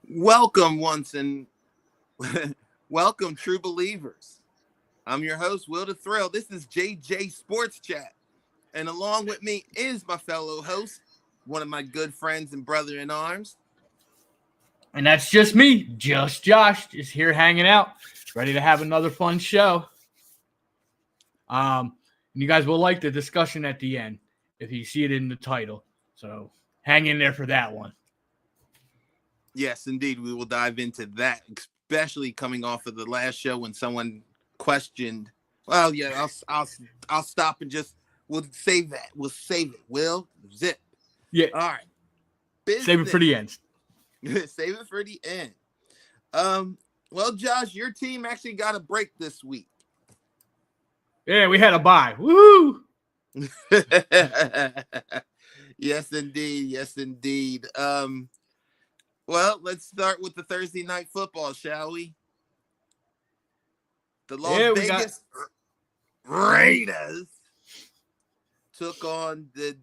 Welcome once and welcome, true believers. I'm your host, Will the Thrill. This is JJ Sports Chat. And along with me is my fellow host, one of my good friends and brother in arms. And that's just me, just Josh, just here hanging out, ready to have another fun show. And you guys will like the discussion at the end if you see it in the title. So hang in there for that one. Yes, indeed. We will dive into that, especially coming off of the last show when someone questioned. Well, yeah, I'll stop and we'll save that. We'll save it. Will zip. Yeah. All right. Save it for the end. Save it for the end. Well, Josh, your team actually got a break this week. Yeah, we had a bye. Woo! Yes, indeed. Yes, indeed. Well, let's start with the Thursday night football, shall we? The Las Vegas Raiders took on the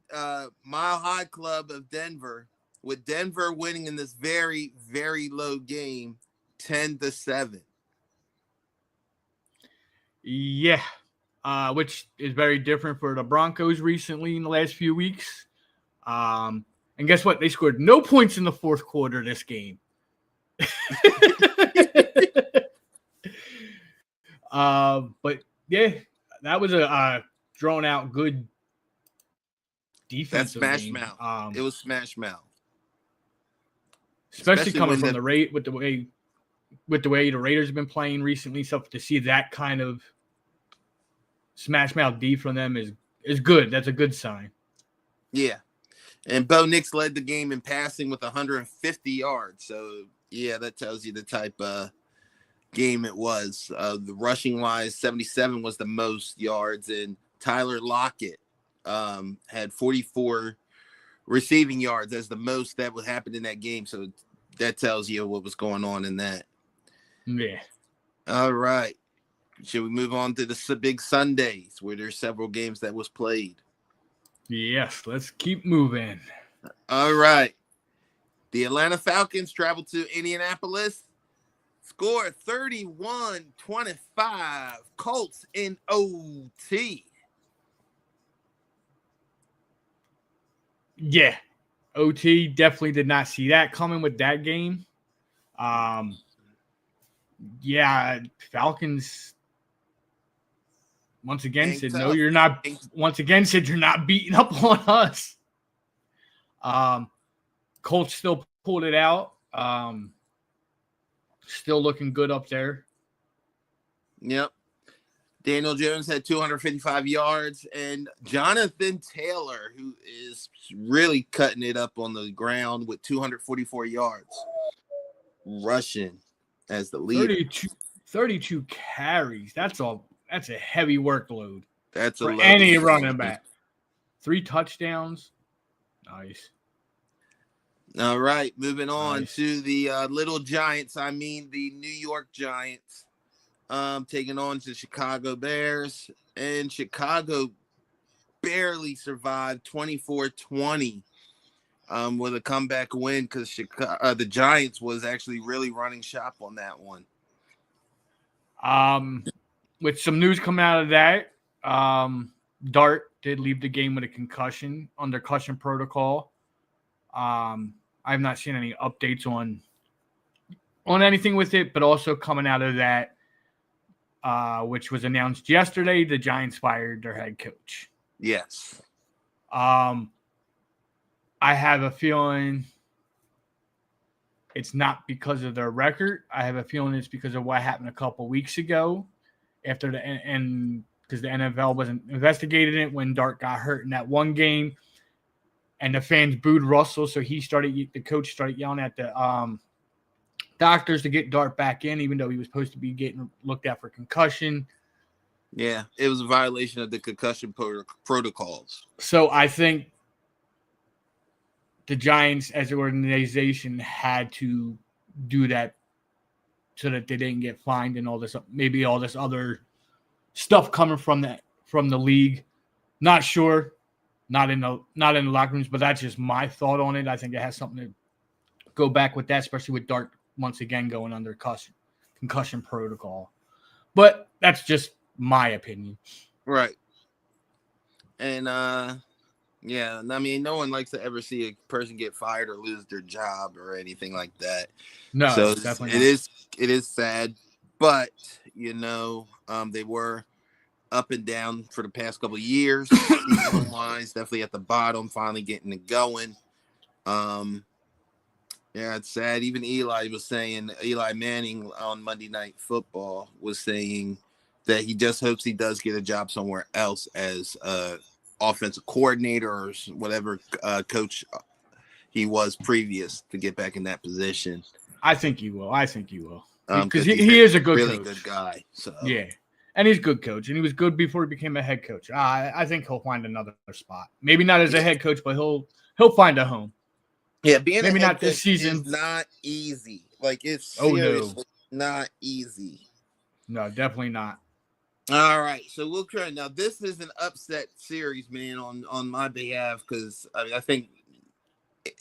Mile High Club of Denver, with Denver winning in this very, very low game, 10-7. Yeah, which is very different for the Broncos recently in the last few weeks. And guess what? They scored no points in the fourth quarter of this game. But yeah, that was a drawn out good defensive That's smash game. mouth. It was smash mouth, especially coming from the rate with the way the Raiders have been playing recently. So to see that kind of smash mouth D from them is good. That's a good sign. Yeah. And Bo Nix led the game in passing with 150 yards. So, yeah, that tells you the type of game it was. The rushing-wise, 77 was the most yards, and Tyler Lockett had 44 receiving yards as the most that would happen in that game. So that tells you what was going on in that. Yeah. All right. Should we move on to the big Sundays where there's several games that was played? Yes, let's keep moving. All right. The Atlanta Falcons traveled to Indianapolis, scored 31-25, Colts in OT. Yeah, OT definitely did not see that coming with that game. Yeah, Falcons once again said, no, you're not. Once again said, you're not beating up on us. Colts still pulled it out. Still looking good up there. Yep. Daniel Jones had 255 yards, and Jonathan Taylor, who is really cutting it up on the ground with 244 yards, rushing as the leader. 32 carries. That's a heavy workload. That's for any running back. 3 touchdowns. Nice. All right, moving on to the Little Giants. I mean the New York Giants. Taking on the Chicago Bears, and Chicago barely survived 24-20 with a comeback win because the Giants was actually really running shop on that one. With some news coming out of that, Dart did leave the game with a concussion under concussion protocol. I've not seen any updates on anything with it, but also coming out of that, which was announced yesterday, the Giants fired their head coach. Yes. I have a feeling it's not because of their record. I have a feeling it's because of what happened a couple weeks ago after because the NFL wasn't investigating it when Dart got hurt in that one game, and the fans booed Russell, so the coach started yelling at the doctors to get Dart back in, even though he was supposed to be getting looked at for concussion. Yeah, it was a violation of the concussion protocols. So I think the Giants, as an organization, had to do that so that they didn't get fined and all this other stuff coming from the league. Not sure, not in the locker rooms, but that's just my thought on it. I think it has something go back with that, especially with Dart once again going under concussion protocol. But that's just my opinion. Right. And yeah, I mean, no one likes to ever see a person get fired or lose their job or anything like that. No, so definitely it is sad, but they were up and down for the past couple of years. Season-wise, definitely at the bottom, finally getting it going. Yeah, it's sad. Even Eli Manning on Monday Night Football was saying that he just hopes he does get a job somewhere else as offensive coordinator or whatever coach he was previous to get back in that position. I think he will. Because he's he is a good really coach. Good guy. So yeah, and he's a good coach, and he was good before he became a head coach. I think he'll find another spot. Maybe not as a head coach, but he'll find a home. Yeah, being maybe a head not this season. Is not easy. Like it's seriously not easy. No, definitely not. All right, so we'll try. Now, this is an upset series, man, on my behalf, because I think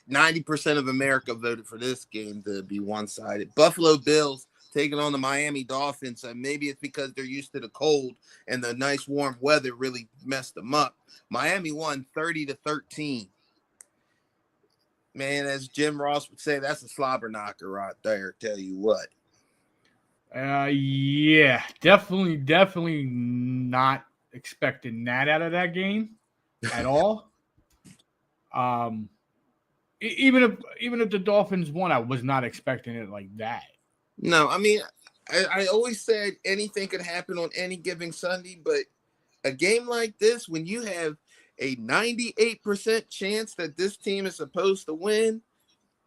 90% of America voted for this game to be one-sided. Buffalo Bills taking on the Miami Dolphins, and maybe it's because they're used to the cold and the nice warm weather really messed them up. Miami won 30-13. Man, as Jim Ross would say, that's a slobber knocker right there. Tell you what. Yeah, definitely not expecting that out of that game at all. Even if the Dolphins won, I was not expecting it like that. No, I mean, I always said anything could happen on any given Sunday, but a game like this, when you have a 98% chance that this team is supposed to win,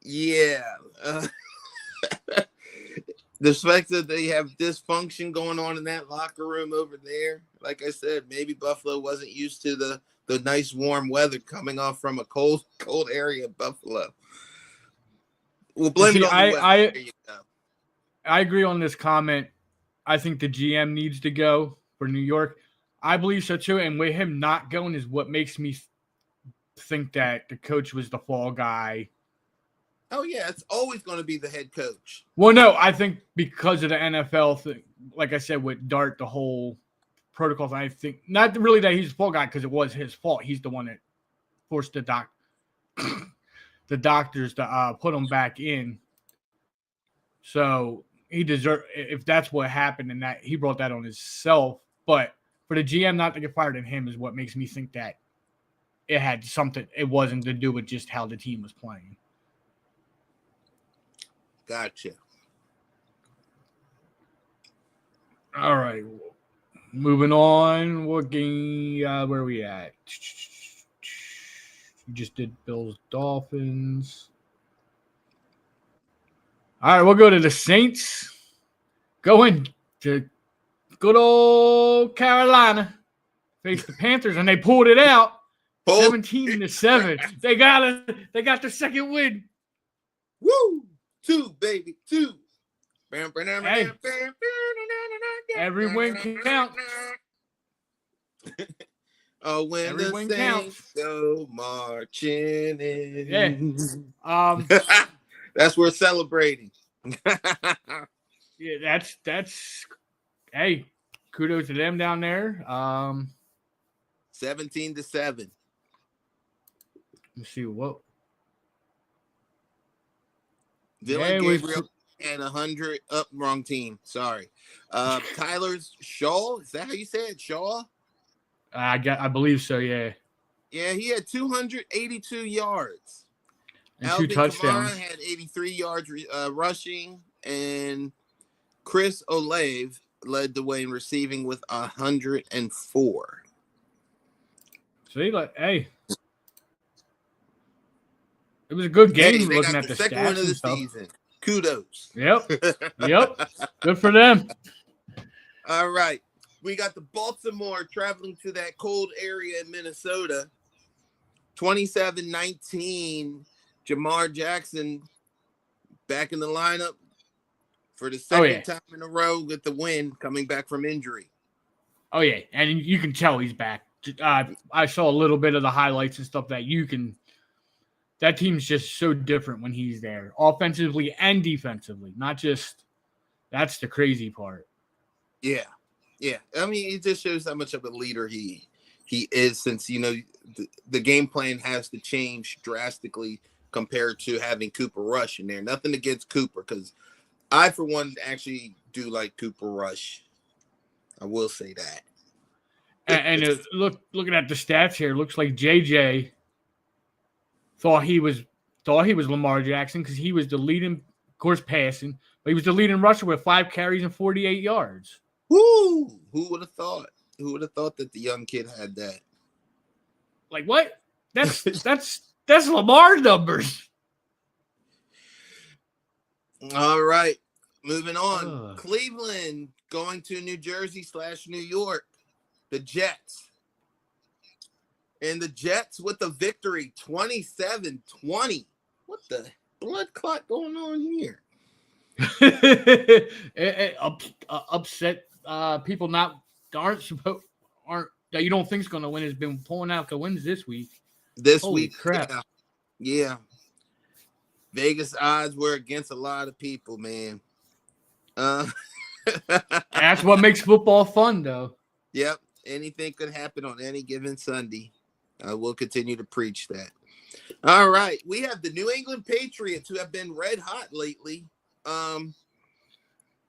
yeah. The fact that they have dysfunction going on in that locker room over there, like I said, maybe Buffalo wasn't used to the nice warm weather coming off from a cold area of Buffalo. We'll blame it on the weather. There you go. I agree on this comment. I think the GM needs to go for New York. I believe so too, and with him not going is what makes me think that the coach was the fall guy. Oh, yeah, it's always going to be the head coach. Well, no, I think because of the NFL thing, like I said, with Dart, the whole protocol thing, I think not really that he's the fall guy because it was his fault. He's the one that forced the doctors to put him back in. So he deserved, if that's what happened, and that he brought that on himself. But for the GM not to get fired in him is what makes me think that it had something, it wasn't to do with just how the team was playing. Gotcha. All right. Moving on. What game? Where are we at? You just did Bills Dolphins. All right. We'll go to the Saints. Going to good old Carolina. Face the Panthers, and they pulled it out. 17-7. They got the second win. Woo! 2, baby, 2. Hey, every win counts. Oh, when every the Saints go marching in. Yeah. That's we're celebrating. Yeah, that's. Hey, kudos to them down there. 17-7. Let's see what. Dylan Gabriel and 100 up. Wrong team. Sorry. Tyler Shaw. Is that how you say it? Shaw? I believe so. Yeah. Yeah, he had 282 yards. And Alvin 2 touchdowns. Kamara had 83 yards rushing, and Chris Olave led the way in receiving with 104. So hey. It was a good game looking at the second stats one of the stuff. season. Kudos. Yep. Good for them. All right. We got the Baltimore traveling to that cold area in Minnesota. 27-19. Jamar Jackson back in the lineup for the second time in a row with the win, coming back from injury. Oh, yeah. And you can tell he's back. I saw a little bit of the highlights and stuff that you can that team's just so different when he's there, offensively and defensively. Not just that's the crazy part. Yeah. Yeah. I mean, it just shows how much of a leader he is, since, the game plan has to change drastically compared to having Cooper Rush in there. Nothing against Cooper, because I, for one, actually do like Cooper Rush. I will say that. And looking at the stats here, it looks like JJ thought he was Lamar Jackson because he was the leading, of course, passing, but he was the leading rusher with 5 carries and 48 yards. Woo! Who would have thought? Who would have thought that the young kid had that? Like what? That's Lamar's numbers. All right, moving on. Cleveland going to New Jersey / New York. The Jets. And the Jets with the victory, 27-20. What the blood clot going on here? it upset people aren't that you don't think is going to win has been pulling out the wins this week. Holy crap. Yeah. Vegas odds were against a lot of people, man. That's what makes football fun, though. Yep. Anything could happen on any given Sunday. I will continue to preach that. All right. We have the New England Patriots, who have been red hot lately,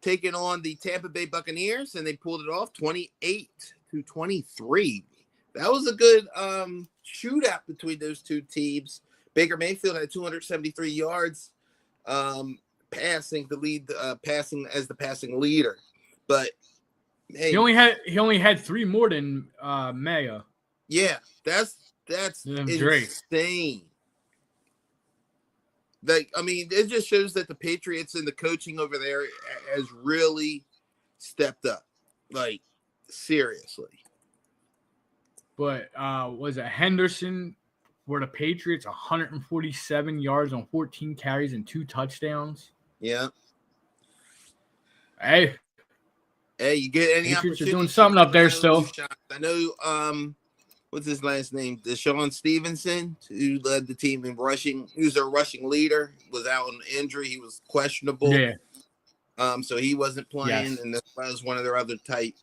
taking on the Tampa Bay Buccaneers, and they pulled it off 28-23. That was a good shootout between those two teams. Baker Mayfield had 273 yards passing to lead passing as the passing leader. But hey, he only had 3 more than Maya. Yeah, that's insane. Like, I mean, it just shows that the Patriots and the coaching over there has really stepped up. Like, seriously. But was it Henderson for the Patriots, 147 yards on 14 carries and 2 touchdowns? Yeah. Hey, you get any Patriots opportunity? are doing something up there still. I know, what's his last name? Deshaun Stevenson, who led the team in rushing. He was their rushing leader, was out on injury. He was questionable. Yeah. So he wasn't playing, Yes. and that was one of their other tight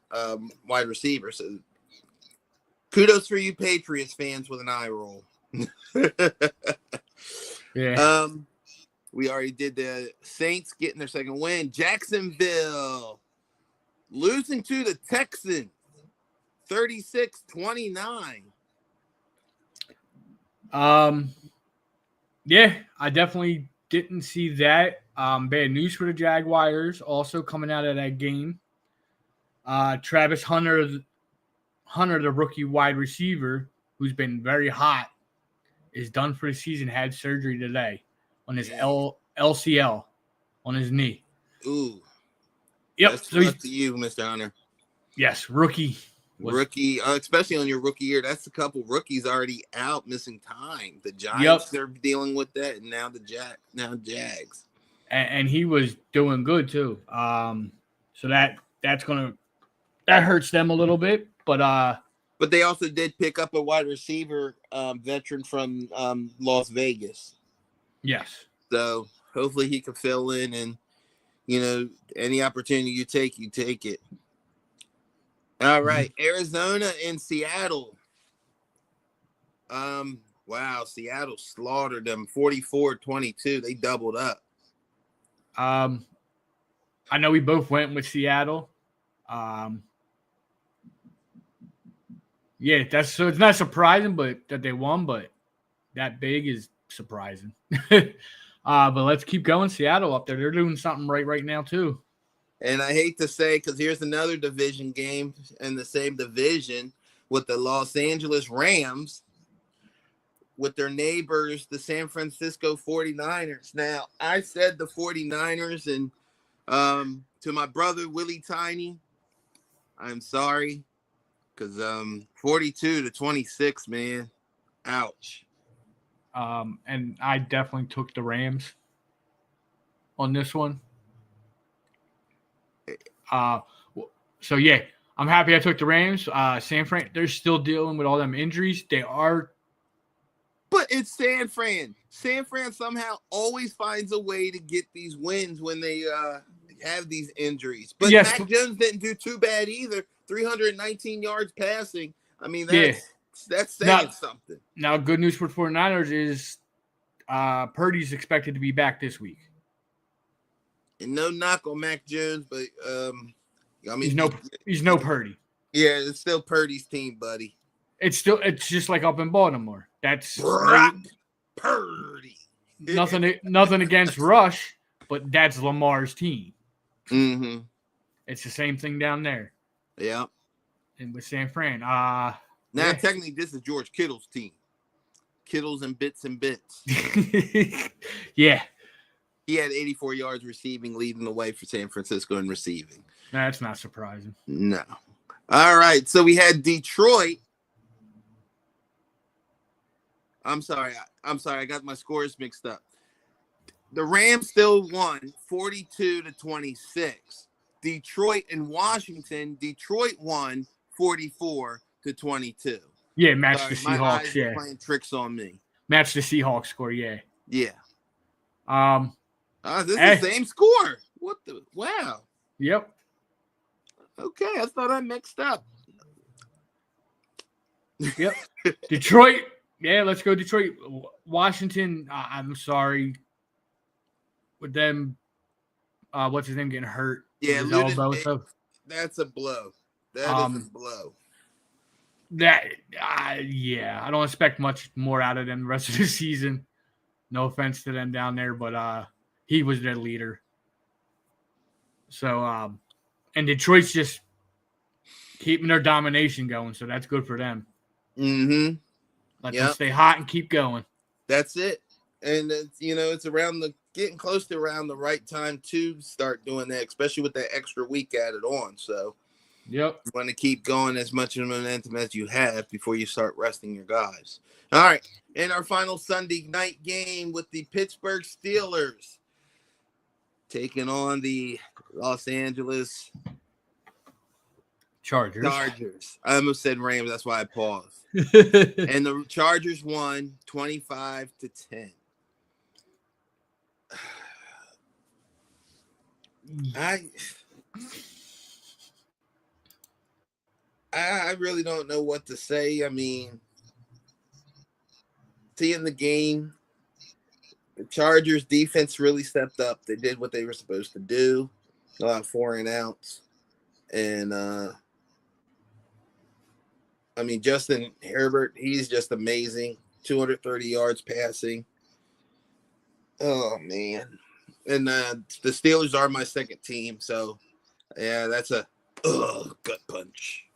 wide receivers. So kudos for you Patriots fans with an eye roll. Yeah. We already did the Saints getting their second win. Jacksonville losing to the Texans 36-29. Yeah, I definitely didn't see that. Bad news for the Jaguars also coming out of that game. Travis Hunter, the rookie wide receiver, who's been very hot, is done for the season, had surgery today on his LCL on his knee. Ooh. Yep. That's So up to you, Mr. Hunter. Yes, rookie. Rookie, especially on your rookie year. That's a couple rookies already out missing time. The Giants are dealing with that, and now Jags. And he was doing good too. So that hurts them a little bit, but they also did pick up a wide receiver veteran from Las Vegas. Yes. So hopefully he can fill in, and any opportunity you take it. All right, Arizona and Seattle. Wow, Seattle slaughtered them 44-22. They doubled up. I know we both went with Seattle. Yeah, it's not surprising, but that they won, but that big is surprising. But let's keep going. Seattle up there, they're doing something right now too. And I hate to say, because here's another division game in the same division with the Los Angeles Rams with their neighbors, the San Francisco 49ers. Now, I said the 49ers, and to my brother, Willie Tiny, I'm sorry, because 42-26, man. Ouch. And I definitely took the Rams on this one. So yeah, I'm happy I took the Rams. San Fran, they're still dealing with all them injuries. They are But it's San Fran. San Fran somehow always finds a way to get these wins when they have these injuries. But Yes. Mac Jones didn't do too bad either. 319 yards passing. I mean, Yeah. that's saying something. Now, good news for 49ers is Purdy's expected to be back this week. And no knock on Mac Jones, but I mean, he's no Purdy. Yeah, it's still Purdy's team, buddy. It's just like up in Baltimore. That's Purdy. Nothing against Rush, but that's Lamar's team. Mm-hmm. It's the same thing down there. Yeah. And with San Fran. Technically, this is George Kittle's team. Kittle's and bits and bits. Yeah. He had 84 yards receiving, leading the way for San Francisco in receiving. That's not surprising. No. All right. So we had Detroit. I'm sorry. I got my scores mixed up. The Rams still won 42-26. Detroit and Washington. Detroit won 44-22. Yeah, match the Seahawks. My eyes are playing tricks on me. Match the Seahawks score. Yeah. Yeah. This is the same score. What the? Wow. Yep. Okay, I thought I mixed up. Yep. Detroit. Yeah, let's go Detroit. Washington, I'm sorry. With them, what's his name getting hurt? Yeah, that's a blow. That is a blow. Yeah, I don't expect much more out of them the rest of the season. No offense to them down there, but he was their leader. So, and Detroit's just keeping their domination going, so that's good for them. Mm-hmm. Let them stay hot and keep going. That's it. And it's, it's getting close to around the right time to start doing that, especially with that extra week added on. So, yep, you want to keep going as much of momentum as you have before you start resting your guys. All right, in our final Sunday night game with the Pittsburgh Steelers taking on the Los Angeles Chargers. I almost said Rams. That's why I paused. And the Chargers won 25-10. I really don't know what to say. I mean, seeing the game, the Chargers defense really stepped up. They did what they were supposed to do. A lot of 4 and outs. And I mean, Justin Herbert, he's just amazing. 230 yards passing. Oh, man. And the Steelers are my second team. So, yeah, that's a gut punch.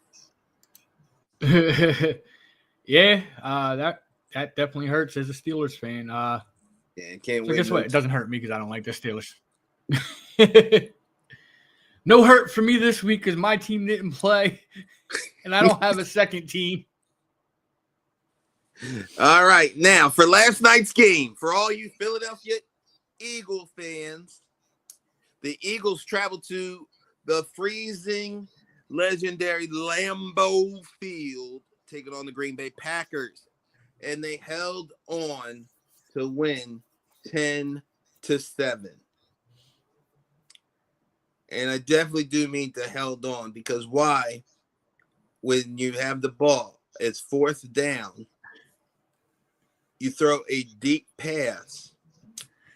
Yeah, that definitely hurts as a Steelers fan. Can't so wait. Guess what? It doesn't hurt me because I don't like the Steelers. No hurt for me this week because my team didn't play, and I don't have a second team. All right, now for last night's game, for all you Philadelphia Eagle fans, the Eagles traveled to the freezing, legendary Lambeau Field, taking on the Green Bay Packers, and they held on to win 10-7. And I definitely do mean to held on, because why? When you have the ball, it's 4th down, you throw a deep pass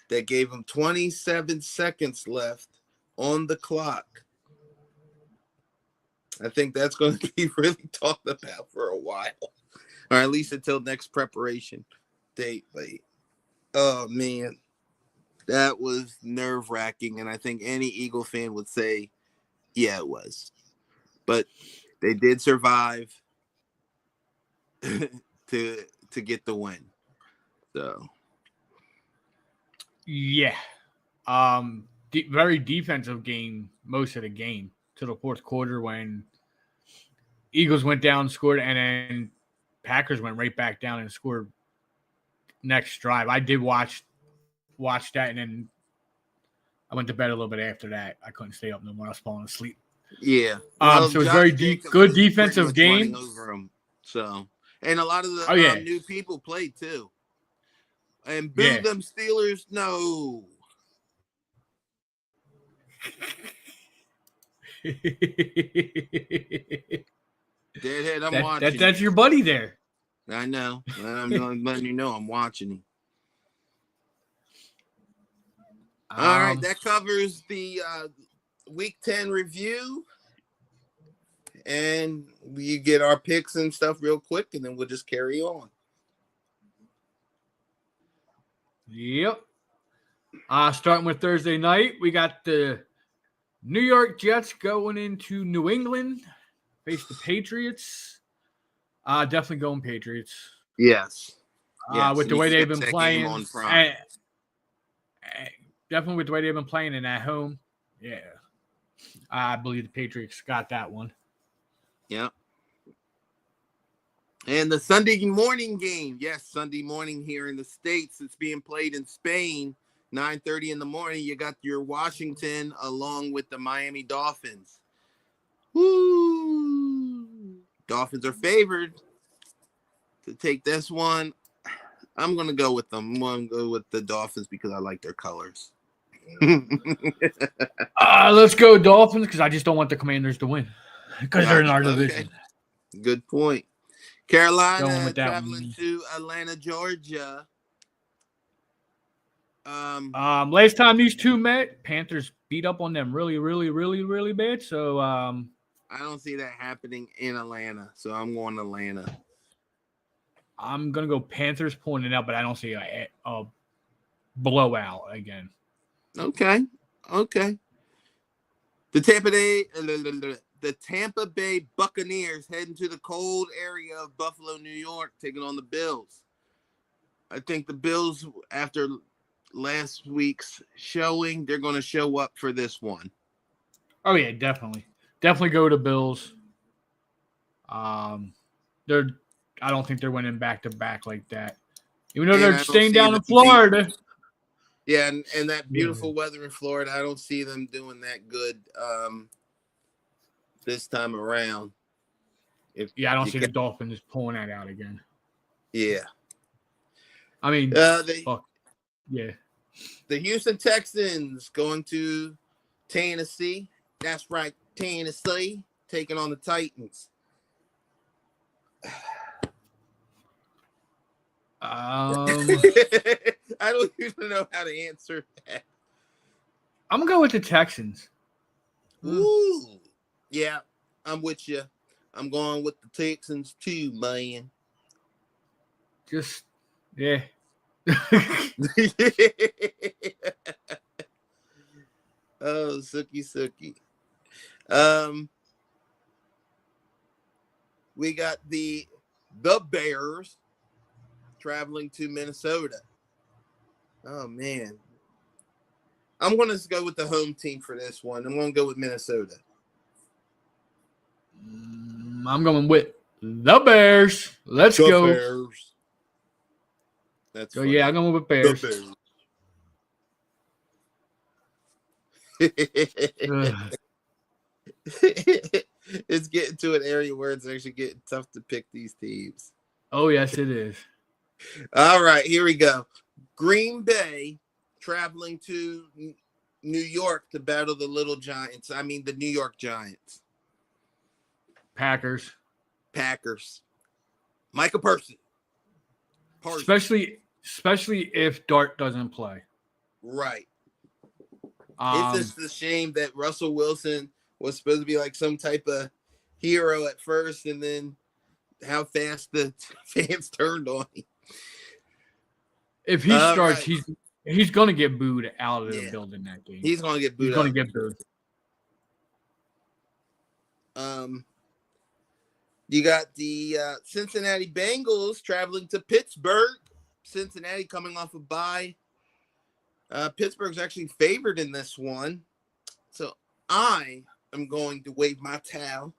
that gave them 27 seconds left on the clock. I think that's going to be really talked about for a while, or at least until next preparation date. But, oh, man, that was nerve-wracking, and I think any Eagle fan would say, yeah, it was. But they did survive to get the win. So, yeah, very defensive game most of the game to the fourth quarter when Eagles went down, scored, and then Packers went right back down and scored next drive. I did watch that, and then I went to bed a little bit after that. I couldn't stay up no more. I was falling asleep. Yeah. So it was very good defensive game. Over him, so, and a lot of the new people played too. and boo them Steelers. No. Deadhead, I'm watching. That's your buddy there. I know. I'm letting you know I'm watching him. All right, that covers the Week 10 review. And we get our picks and stuff real quick, and then we'll just carry on. Yep. Starting with Thursday night, we got the New York Jets going into New England, face the Patriots. Definitely going Patriots. Yes. With the way they've been playing. Definitely with the way they've been playing and at home. Yeah. I believe the Patriots got that one. Yeah. And the Sunday morning game. Yes, Sunday morning here in the States. It's being played in Spain. 9:30 in the morning. You got your Washington along with the Miami Dolphins. Woo! Dolphins are favored to take this one. I'm going to go with them. I'm going to go with the Dolphins because I like their colors. Let's go Dolphins because I just don't want the Commanders to win because they're in our division. Good point. Carolina traveling to Atlanta, Georgia. Last time these two met, Panthers beat up on them really, really, really, really bad. So I don't see that happening in Atlanta. So I'm going Atlanta. I'm gonna go Panthers pulling it out, but I don't see a blowout again. Okay. The Tampa Bay Buccaneers heading to the cold area of Buffalo, New York, taking on the Bills. I think the Bills, after last week's showing, they're going to show up for this one. Oh yeah, definitely go to Bills. I don't think they're winning back to back like that, even though they're staying down in Florida. Yeah, and that beautiful weather in Florida, I don't see them doing that good this time around. I don't see the Dolphins pulling that out again. Yeah. I mean, the Houston Texans going to Tennessee. That's right, Tennessee taking on the Titans. I don't even know how to answer that. I'm gonna go with the Texans. Ooh, yeah, I'm with you. I'm going with the Texans too, man. Just yeah. Oh, Sookie. We got the Bears traveling to Minnesota. Oh, man. I'm going to go with the home team for this one. I'm going to go with Minnesota. I'm going with the Bears. Let's go. Bears. That's funny. Yeah, I'm going with Bears. The Bears. It's getting to an area where it's actually getting tough to pick these teams. Oh, yes, it is. All right, here we go. Green Bay traveling to New York to battle the Little Giants. I mean, the New York Giants. Packers. Micah Parsons. Especially if Dart doesn't play. Right. It's just a shame that Russell Wilson was supposed to be like some type of hero at first, and then how fast the fans turned on him. If he starts, right. He's going to get booed out of the building that game. He's going to get booed. He's going to get booed. You got the Cincinnati Bengals traveling to Pittsburgh. Cincinnati coming off a bye. Pittsburgh's actually favored in this one. So I am going to wave my towel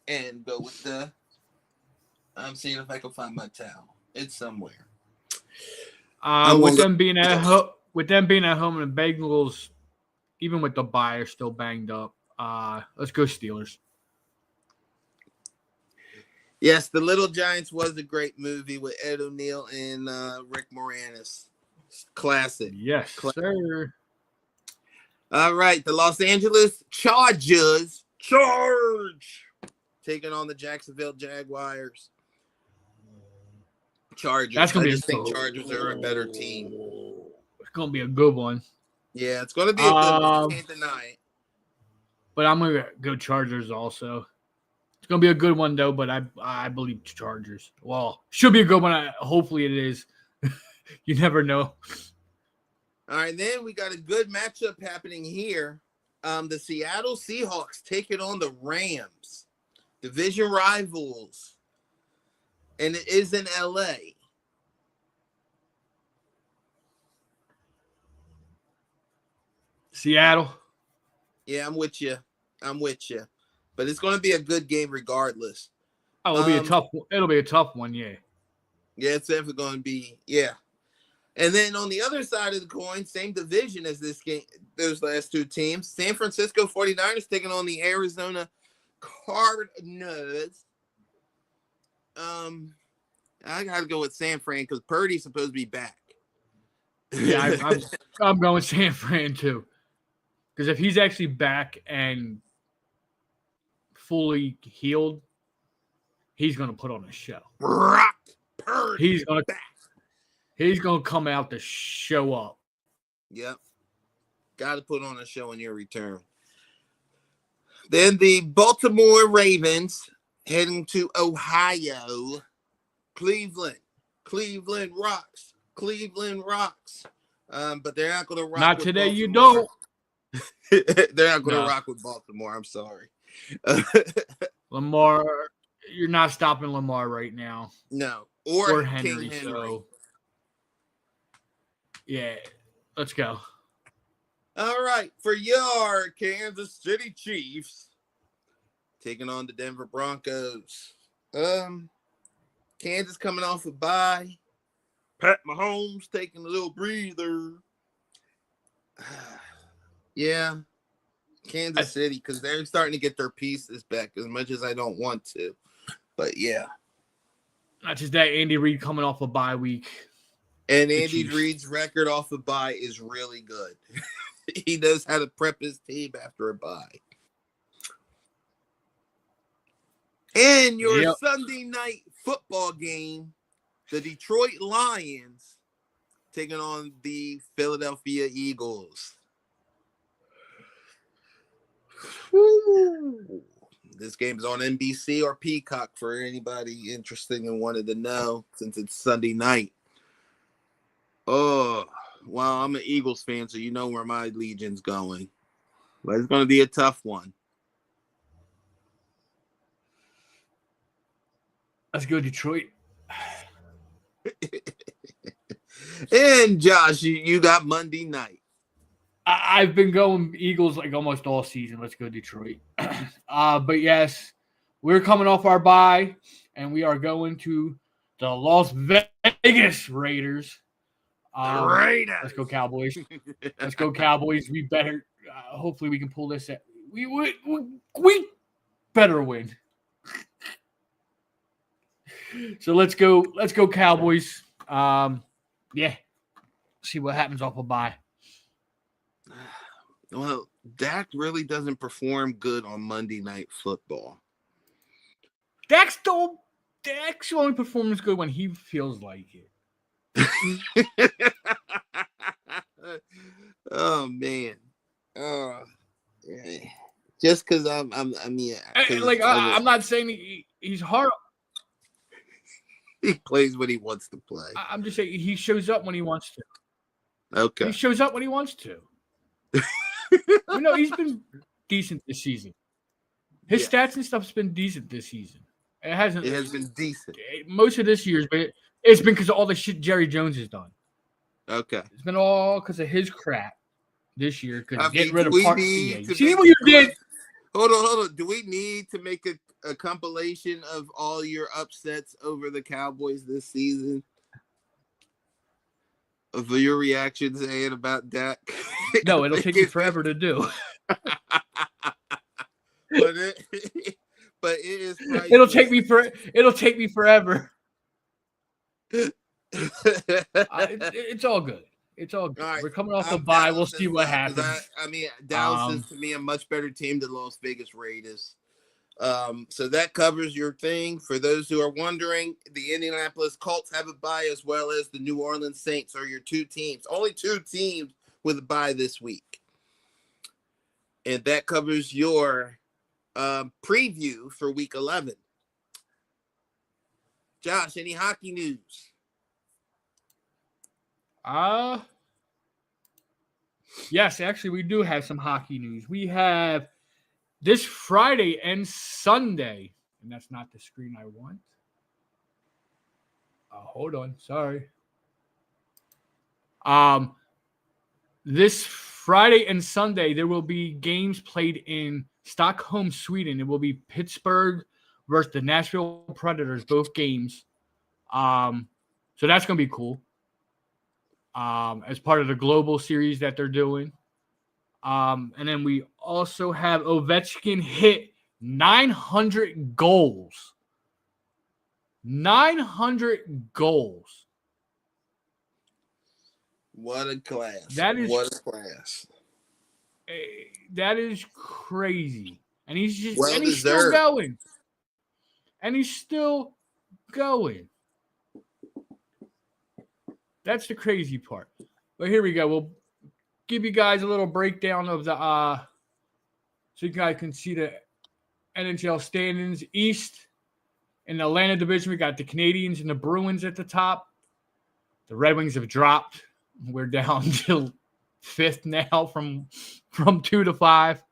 and go with I'm seeing if I can find my towel. It's somewhere. With them being at home and the Bengals, even with the bye, are still banged up. Let's go Steelers. Yes, The Little Giants was a great movie with Ed O'Neill and Rick Moranis. Classic. Yes, sir. All right, the Los Angeles Chargers. Taking on the Jacksonville Jaguars. Chargers. That's gonna I be just think Chargers are a better team. It's gonna be a good one. Yeah, it's gonna be a good one. You can't deny it. But I'm gonna go Chargers also. It's gonna be a good one though, but I believe Chargers. Well, should be a good one. Hopefully it is. You never know. All right, then we got a good matchup happening here. The Seattle Seahawks taking on the Rams, division rivals, and it is in LA. Seattle. Yeah, I'm with you. But it's going to be a good game regardless. Oh, it'll be a tough. It'll be a tough one. Yeah. Yeah, it's definitely going to be. Yeah. And then on the other side of the coin, same division as this game, those last two teams, San Francisco 49ers taking on the Arizona Cardinals. I got to go with San Fran because Purdy's supposed to be back. Yeah, I'm going San Fran too. Because if he's actually back and fully healed, he's going to put on a show. Brock Purdy. He's going to come out to show up. Yep. Got to put on a show in your return. Then the Baltimore Ravens heading to Ohio. Cleveland rocks. But they're not going to rock. Not with today, Baltimore. you don't. They're not going to rock with Baltimore. I'm sorry. Lamar, you're not stopping Lamar right now. No. Or Henry. Henry. So, yeah, let's go. All right. For your Kansas City Chiefs taking on the Denver Broncos. Kansas coming off a bye. Pat Mahomes taking a little breather. Yeah. Kansas City, because they're starting to get their pieces back as much as I don't want to. But yeah. Not just that, Andy Reid coming off a bye week. And Andy Reid's record off a bye is really good. He knows how to prep his team after a bye. And your Sunday night football game, the Detroit Lions taking on the Philadelphia Eagles. Woo. This game is on NBC or Peacock for anybody interested and wanted to know, since it's Sunday night. Oh, well, I'm an Eagles fan, so you know where my legion's going. But it's going to be a tough one. Let's go, Detroit. And Josh, you got Monday night. I've been going Eagles like almost all season. Let's go, Detroit. But yes, we're coming off our bye, and we are going to the Las Vegas Raiders. Raiders. Let's go, Cowboys. Let's go, Cowboys. We better. Hopefully, we can pull this out. We better win. So let's go, Cowboys. Yeah. See what happens off a bye. Well, Dak really doesn't perform good on Monday Night Football. Dak's only performance good when he feels like it. Oh man. Just because I'm not saying he's hard. He plays when he wants to play. I'm just saying he shows up when he wants to. Okay. He shows up when he wants to. He's been decent this season. His stats and stuff's been decent this season. It has been decent. Most of this year's, but it's been because of all the shit Jerry Jones has done. Okay. It's been all because of his crap this year. Because getting rid of Party. See what you did? Hold on. Do we need to make a compilation of all your upsets over the Cowboys this season? Of your reactions and about Dak? No, it'll take you forever to do. But but it is priceless. It'll take me forever. It's all good. It's all good. All right. We're coming off the I'm bye. Dallas We'll see as what well, 'cause happens. I mean, Dallas is to me a much better team than Las Vegas Raiders. So that covers your thing. For those who are wondering, the Indianapolis Colts have a bye, as well as the New Orleans Saints are your two teams. Only two teams with a bye this week. And that covers your preview for week 11. Josh, any hockey news? Yes, actually, we do have some hockey news. We have this Friday and Sunday, and that's not the screen I want. Hold on, sorry. This Friday and Sunday, there will be games played in Stockholm, Sweden. It will be Pittsburgh versus the Nashville Predators, both games. So that's going to be cool. As part of the global series that they're doing. And then we also have Ovechkin hit 900 goals. 900 goals. What a class. What a class. That is crazy. And he's still going. And he's still going. That's the crazy part. But here we go. We'll give you guys a little breakdown of the so you guys can see the NHL standings. East in the Atlantic Division, we got the Canadiens and the Bruins at the top. The Red Wings have dropped. We're down to 5th now from 2 to 5.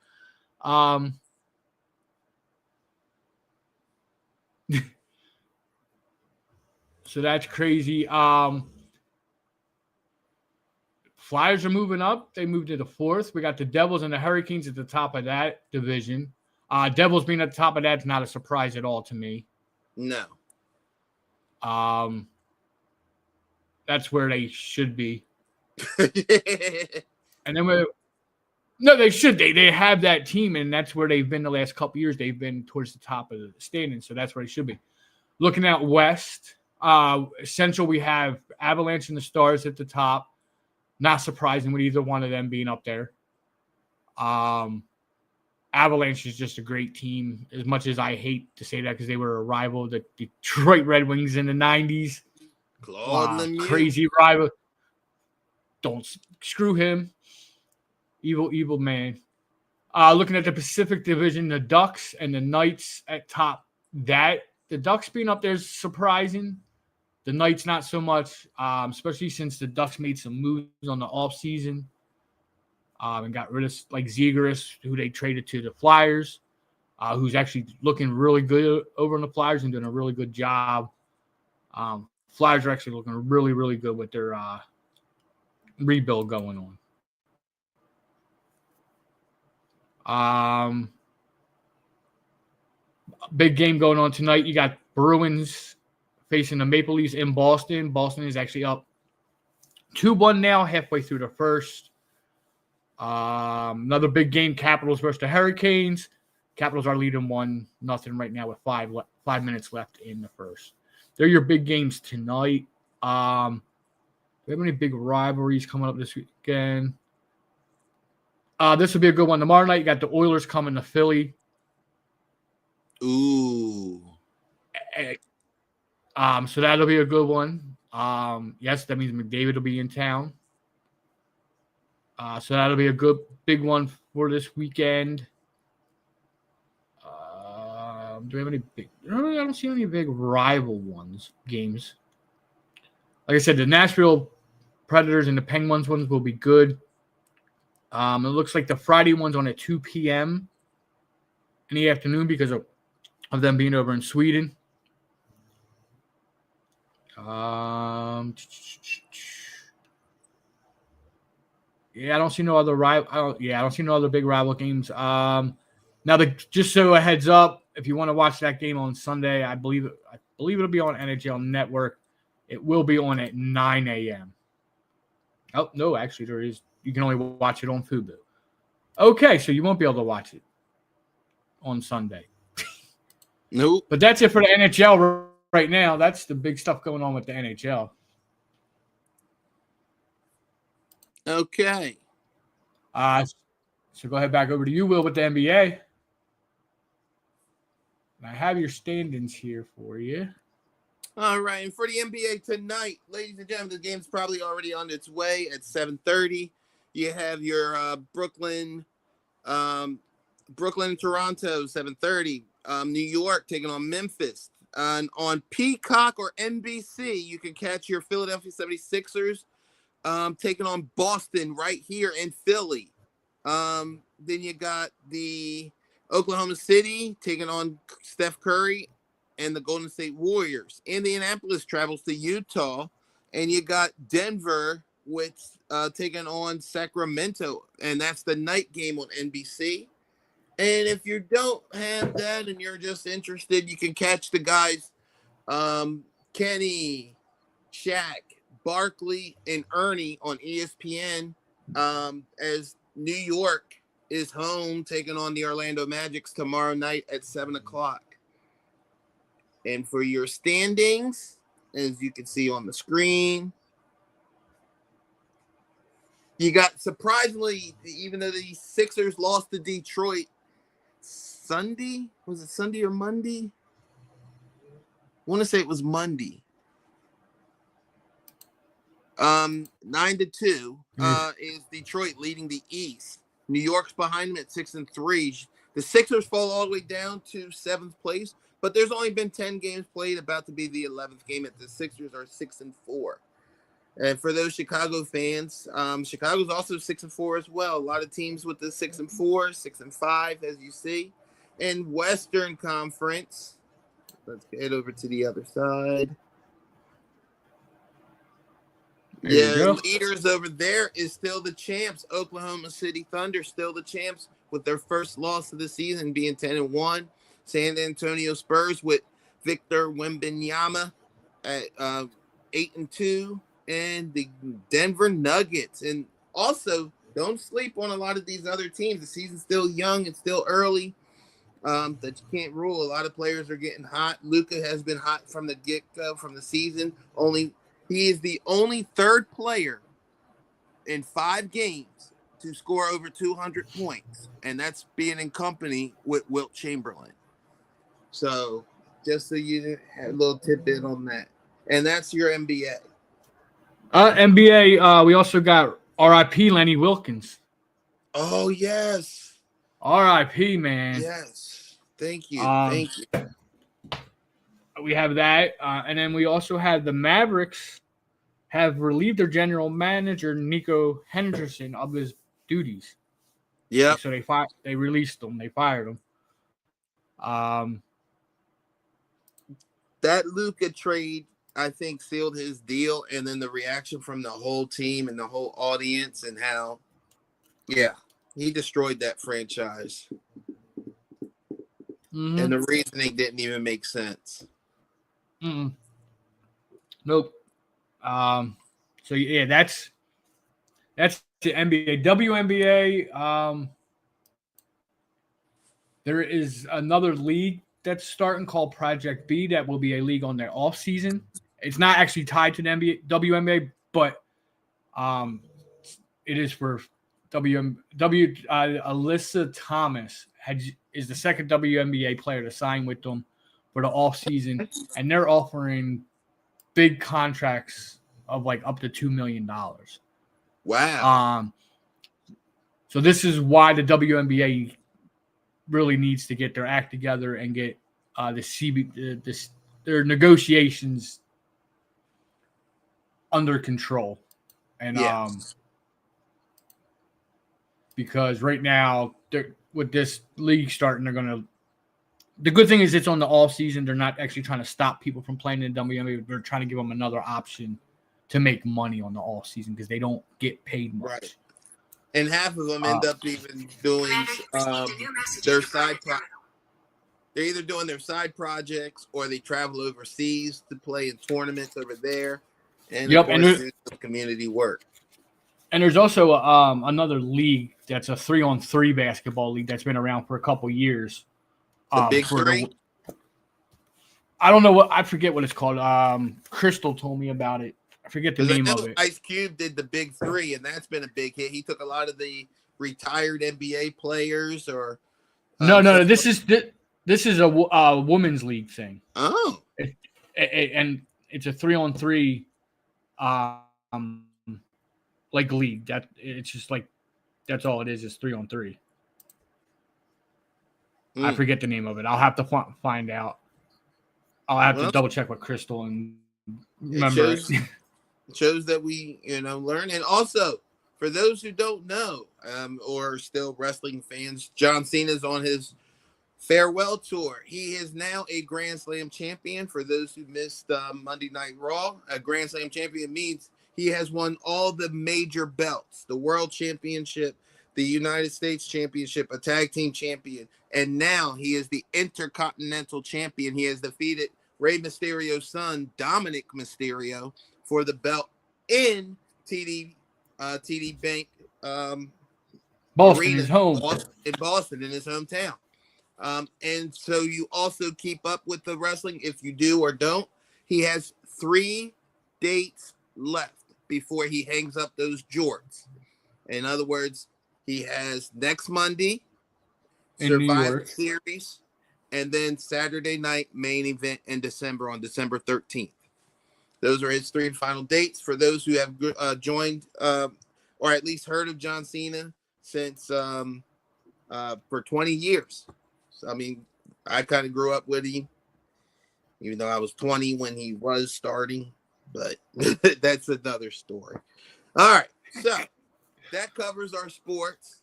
So that's crazy. Flyers are moving up. They moved to the 4th. We got the Devils and the Hurricanes at the top of that division. Devils being at the top of that is not a surprise at all to me. No. That's where they should be. And then they should. They have that team, and that's where they've been the last couple years. They've been towards the top of the standings, so that's where they should be. Looking at West, Central, we have Avalanche and the Stars at the top. Not surprising with either one of them being up there. Avalanche is just a great team, as much as I hate to say that because they were a rival, the Detroit Red Wings in the 90s. Crazy rival. Don't screw him. Evil man. Looking at the Pacific Division, the Ducks and the Knights at top. The Ducks being up there is surprising. The Knights not so much, especially since the Ducks made some moves on the offseason and got rid of like Zegras, who they traded to the Flyers, who's actually looking really good over on the Flyers and doing a really good job. Flyers are actually looking really, really good with their rebuild going on. Big game going on tonight. You got Bruins facing the Maple Leafs in Boston. Boston is actually up 2-1 now, halfway through the first. Another big game, Capitals versus the Hurricanes. Capitals are leading 1-0 right now with 5 minutes left in the first. They're your big games tonight. Do we have any big rivalries coming up this weekend? This will be a good one. Tomorrow night, you got the Oilers coming to Philly. Ooh. So that'll be a good one. Yes, that means McDavid will be in town. So that'll be a good big one for this weekend. Do we have any big? I don't see any big rival games. Like I said, the Nashville Predators and the Penguins ones will be good. It looks like the Friday one's on at 2 p.m. in the afternoon because of them being over in Sweden. Yeah, I don't see no other rival. I don't see no other big rival games. Now, just so a heads up, if you want to watch that game on Sunday, I believe it'll be on NHL Network. It will be on at 9 a.m. Oh no, actually there is. You can only watch it on Fubo. Okay, so you won't be able to watch it on Sunday. Nope. But that's it for the NHL right now. That's the big stuff going on with the NHL. Okay. So go ahead back over to you, Will, with the NBA. And I have your standings here for you. All right, and for the NBA tonight, ladies and gentlemen, the game's probably already on its way at 7:30. You have your Brooklyn, and Toronto, 7:30. New York taking on Memphis. And on Peacock or NBC, you can catch your Philadelphia 76ers taking on Boston right here in Philly. Then you got the Oklahoma City taking on Steph Curry and the Golden State Warriors. Indianapolis travels to Utah, and you got Denver with taking on Sacramento, and that's the night game on NBC. And if you don't have that and you're just interested, you can catch the guys Kenny, Shaq, Barkley, and Ernie on ESPN as New York is home taking on the Orlando Magics tomorrow night at 7 o'clock. And for your standings, as you can see on the screen, you got, surprisingly, even though the Sixers lost to Detroit Sunday, was it Sunday or Monday? I want to say it was Monday. 9-2 is Detroit leading the East. New York's behind them at 6-3. The Sixers fall all the way down to 7th place, but there's only been 10 games played, about to be the 11th game. At the Sixers are 6-4. And for those Chicago fans, Chicago's also 6-4 as well. A lot of teams with the 6-4, 6-5, as you see. And Western Conference, let's head over to the other side. Yeah, leaders over there is still the champs. Oklahoma City Thunder still the champs with their first loss of the season being 10-1. San Antonio Spurs with Victor Wembanyama at 8-2, and the Denver Nuggets. And also, don't sleep on a lot of these other teams. The season's still young and still early. That you can't rule. A lot of players are getting hot. Luka has been hot from the get-go, from the season. He is the only third player in 5 games to score over 200 points, and that's being in company with Wilt Chamberlain. So just so you have a little tidbit on that. And that's your NBA. NBA, we also got R.I.P. Lenny Wilkins. Oh, yes. R.I.P., man. Yes. Thank you. Thank you. We have that. And then we also have the Mavericks have relieved their general manager, Nico Henderson, of his duties. Yeah. So they released him. They fired him. That Luka trade, I think, sealed his deal, and then the reaction from the whole team and the whole audience, and how, yeah, he destroyed that franchise. Mm-hmm. And the reasoning didn't even make sense. Nope. So yeah, that's the NBA. WNBA. There is another league that's starting called Project B. That will be a league on their off season. It's not actually tied to the WNBA, but it is for Alyssa Thomas is the second WNBA player to sign with them for the off season, and they're offering big contracts of like up to $2 million. Wow. So this is why the WNBA really needs to get their act together and get their negotiations under control. And because right now with this league starting, they're gonna. The good thing is it's on the off season. They're not actually trying to stop people from playing in the WNBA. They're trying to give them another option to make money on the off season because they don't get paid much. Right. And half of them end up even doing their side projects. They're either doing their side projects or they travel overseas to play in tournaments over there. And of course, there's community work. And there's also another league that's a 3-on-3 basketball league that's been around for a couple years. The Big Three? I don't know I forget what it's called. Crystal told me about it. I forget the name of it. Ice Cube did the Big Three, and that's been a big hit. He took a lot of the retired NBA players, or no. This is a women's league thing. Oh, and it's a 3-on-3, like league. That it's just like that's all it is 3-on-3. I forget the name of it. I'll have to find out. I'll have to double check with Crystal and remember. It shows that we, learn. And also, for those who don't know, or still wrestling fans, John Cena's on his farewell tour. He is now a Grand Slam champion. For those who missed Monday Night Raw, a Grand Slam champion means he has won all the major belts: the World Championship, the United States Championship, a Tag Team Champion, and now he is the Intercontinental Champion. He has defeated Rey Mysterio's son, Dominic Mysterio, for the belt in TD Bank Boston, Arena, his home. in Boston, in his hometown. And so you also keep up with the wrestling. If you do or don't, he has 3 dates left before he hangs up those jorts. In other words, he has next Monday, Survivor Series, and then Saturday night main event in December on December 13th. Those are his 3 final dates. For those who have joined or at least heard of John Cena since for 20 years. So, I mean, I kind of grew up with him, even though I was 20 when he was starting, but that's another story. All right, so that covers our sports,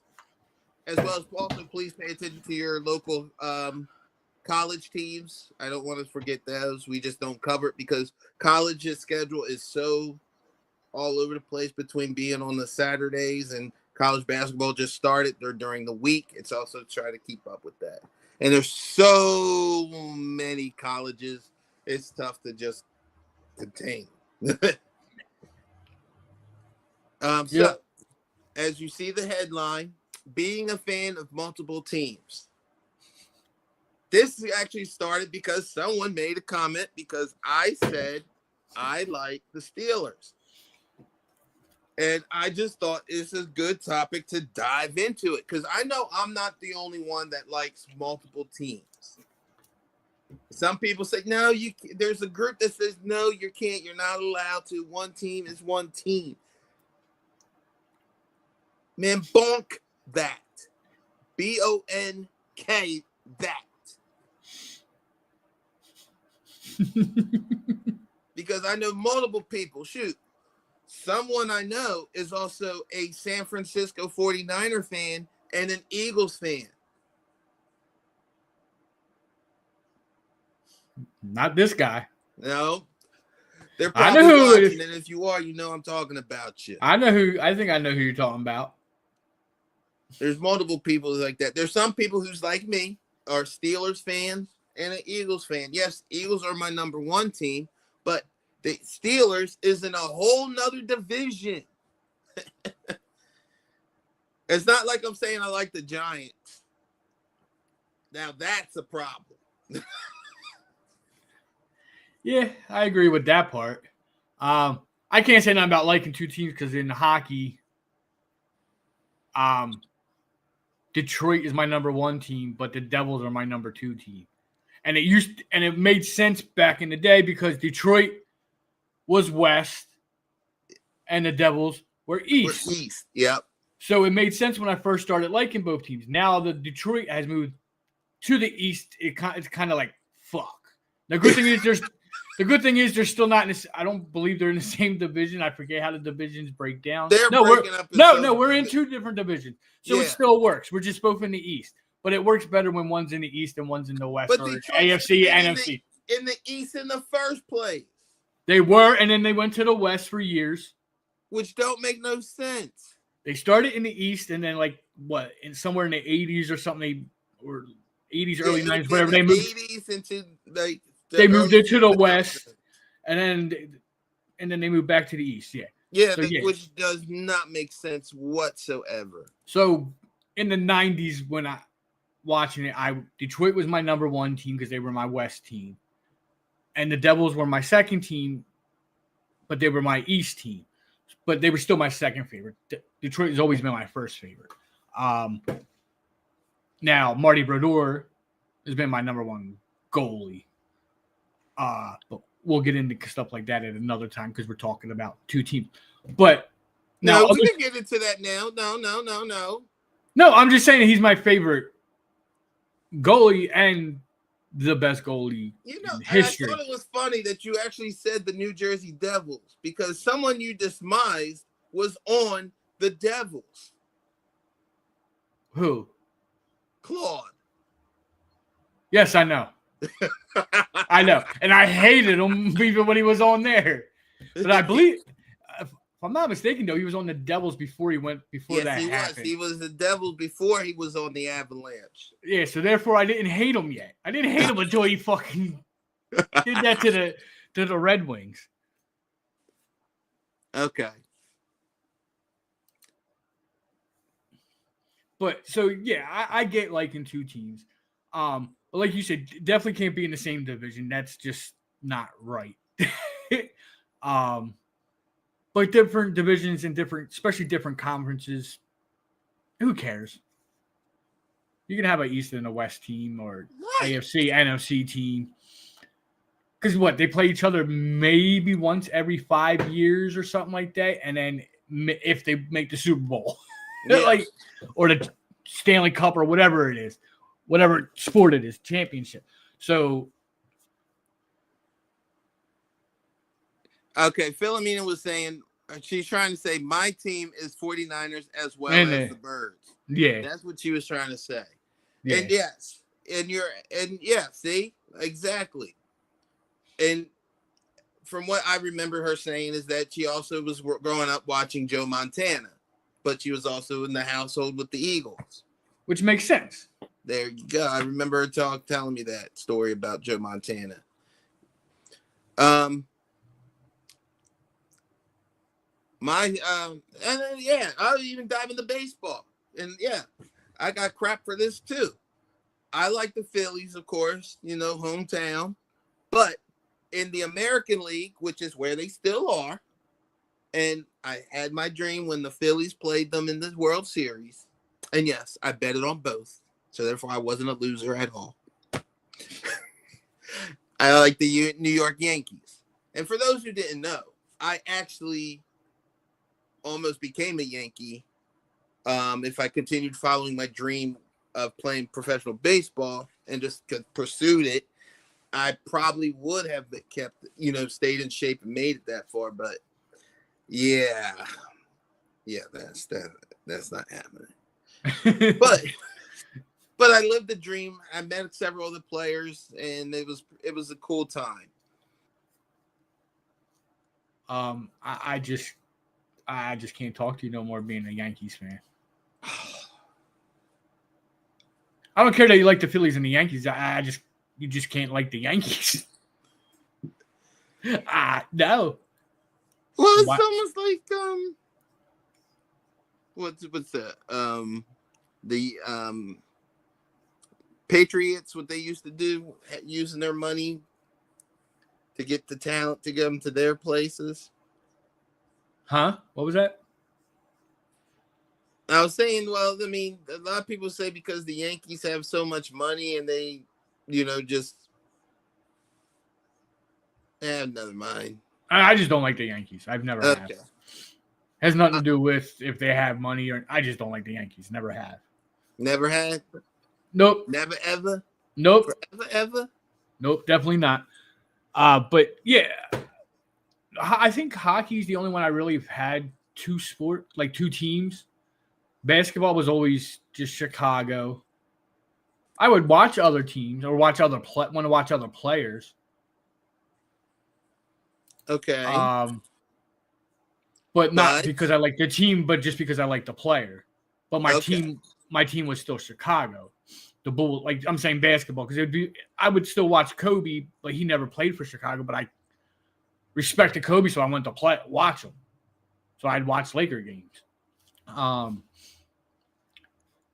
as well as also please pay attention to your local college teams. I don't want to forget those. We just don't cover it because college's schedule is so all over the place between being on the Saturdays and college basketball just started. They're during the week. It's also trying to keep up with that. And there's so many colleges. It's tough to just contain. So as you see the headline, being a fan of multiple teams. This actually started because someone made a comment because I said I like the Steelers. And I just thought it's a good topic to dive into it because I know I'm not the only one that likes multiple teams. Some people say, no, there's a group that says, no, you can't. You're not allowed to. One team is one team. Man, bonk that. B-O-N-K that. Because I know multiple people. Shoot. Someone I know is also a San Francisco 49er fan and an Eagles fan. Not this guy. No. They're probably watching, and if you are, you know I'm talking about you. I think I know who you're talking about. There's multiple people like that. There's some people who's like me, are Steelers fans and an Eagles fan. Yes, Eagles are my number 1 team, but the Steelers is in a whole nother division. It's not like I'm saying I like the Giants. Now that's a problem. Yeah, I agree with that part. I can't say nothing about liking 2 teams because in hockey, Detroit is my number 1 team, but the Devils are my number 2 team. And it made sense back in the day because Detroit was West and the Devils were East. We're East, yep. So it made sense when I first started liking both teams. Now that Detroit has moved to the East, it's kind of like fuck. The good thing is they're still not in this. I don't believe they're in the same division. I forget how the divisions break down. We're in 2 different divisions. So it still works. We're just both in the East. But it works better when one's in the East and one's in the West, or AFC, NFC. In the East in the first place. They were, and then they went to the West for years. Which don't make no sense. They started in the East, and then somewhere in the 80s or something, or 80s, early 90s, whatever. They moved 80s into they moved it to the West, and then they moved back to the East. Yeah. Which does not make sense whatsoever. So in the 90s, when I watching it, Detroit was my number 1 team because they were my West team. and the Devils were my second team, but they were my East team. But they were still my second favorite. Detroit has always been my first favorite. Now, Marty Brodeur has been my number one goalie. But we'll get into stuff like that at another time because we're talking about two teams. But now we can get into that now. No. No, I'm just saying he's my favorite goalie and the best goalie in history. I thought it was funny that you actually said the New Jersey Devils because someone you despised was on the Devils. Who? Claude. Yes, I know. I know. And I hated him even when he was on there. But I believe, if I'm not mistaken, though, he was on the Devils before that happened. He was the Devils before he was on the Avalanche. Yeah, so therefore I didn't hate him yet. I didn't hate him until he fucking did that to the Red Wings. Okay. But so yeah, I get liking two teams. But like you said, definitely can't be in the same division. That's just not right. But different divisions and especially different conferences. Who cares? You can have an East and a West team or AFC, NFC team. Because they play each other maybe once every 5 years or something like that. And then if they make the Super Bowl, or the Stanley Cup or whatever it is, whatever sport it is, championship. So. Okay, Philomena was saying, she's trying to say my team is 49ers as well as the Birds. Yeah. That's what she was trying to say. Yeah. And yes, see, exactly. And from what I remember her saying is that she also was growing up watching Joe Montana, but she was also in the household with the Eagles. Which makes sense. There you go. I remember her telling me that story about Joe Montana. I'll even dive into baseball. And yeah, I got crap for this too. I like the Phillies, of course, hometown. But in the American League, which is where they still are, and I had my dream when the Phillies played them in the World Series. And yes, I bet it on both. So therefore, I wasn't a loser at all. I like the New York Yankees. And for those who didn't know, I actually almost became a Yankee if I continued following my dream of playing professional baseball and just pursued it. I probably would have kept, stayed in shape and made it that far. But yeah, that's not happening. But I lived the dream. I met several other players, and it was a cool time. I just can't talk to you no more being a Yankees fan. I don't care that you like the Phillies and the Yankees. You just can't like the Yankees. No. Well, it's almost like what's that? The Patriots, what they used to do, using their money to get the talent to get them to their places. Huh? What was that? I was saying, well, I mean, a lot of people say because the Yankees have so much money and they, just never mind. I just don't like the Yankees. I've never have. Has nothing to do with if they have money or I just don't like the Yankees. Never have. Never had? Nope. Never ever? Nope. Forever ever? Nope, definitely not. But yeah, I think hockey is the only one I really have had two teams. Basketball was always just Chicago. I would watch other teams or want to watch other players. Okay. But not because I like the team, but just because I like the player. But my team was still Chicago. The Bulls, like I'm saying basketball, because I would still watch Kobe, but he never played for Chicago. But I respected Kobe, so I went to watch him. So I'd watch Laker games.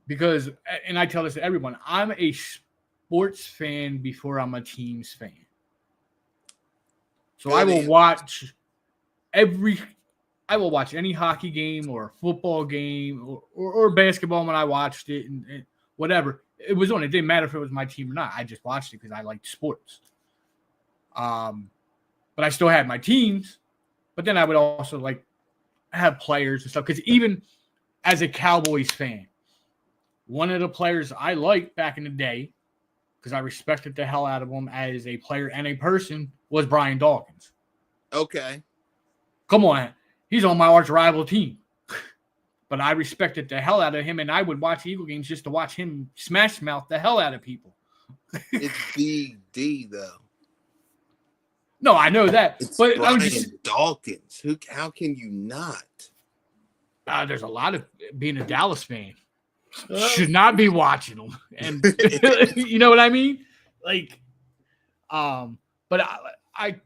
Because, and I tell this to everyone, I'm a sports fan before I'm a team's fan. So Good I will answer. watch any hockey game or football game or basketball when I watched it and whatever. It was on. It didn't matter if it was my team or not. I just watched it because I liked sports. But I still had my teams. But then I would also like have players and stuff. Because even as a Cowboys fan, one of the players I liked back in the day, because I respected the hell out of him as a player and a person, was Brian Dawkins. Okay. Come on. He's on my arch rival team. But I respected the hell out of him, and I would watch Eagle games just to watch him smash mouth the hell out of people. It's Big D, though. No, I know that. It's But Brian I'm just Dawkins. How can you not? there's a lot of being a Dallas fan. Should not be watching them. And you know what I mean? Like, but I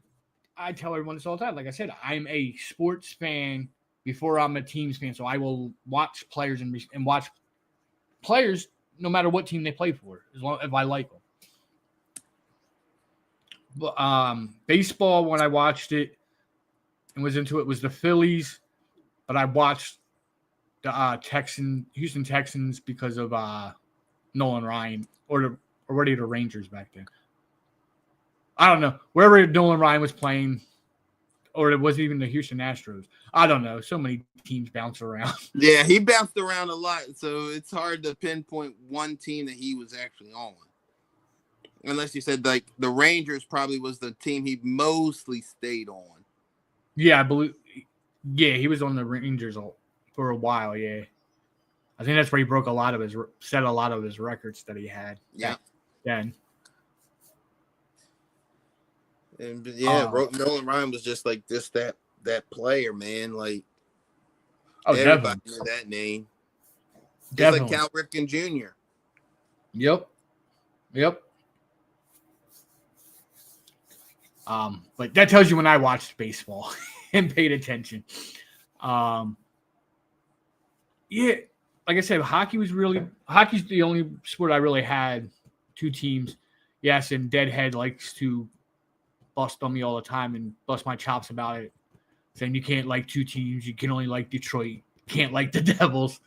tell everyone this all the time. Like I said, I'm a sports fan before I'm a teams fan. So I will watch players and watch players no matter what team they play for, as long if I like them. But baseball, when I watched it and was into it, was the Phillies. But I watched the Houston Texans because of Nolan Ryan, or were they the Rangers back then? I don't know. Wherever Nolan Ryan was playing, or it was even the Houston Astros. I don't know. So many teams bounce around. Yeah, he bounced around a lot, so it's hard to pinpoint one team that he was actually on. Unless you said like the Rangers probably was the team he mostly stayed on. Yeah, I believe. Yeah, he was on the Rangers for a while. Yeah, I think that's where he broke set a lot of his records that he had. Yeah. Then. And yeah, Nolan Ryan was just like that player, man. Like everybody knew that name. Just like Cal Ripken Jr. Yep. But that tells you when I watched baseball and paid attention. Yeah, like I said, hockey's the only sport I really had two teams. Yes, and Deadhead likes to bust on me all the time and bust my chops about it, saying you can't like two teams, you can only like Detroit, can't like the Devils.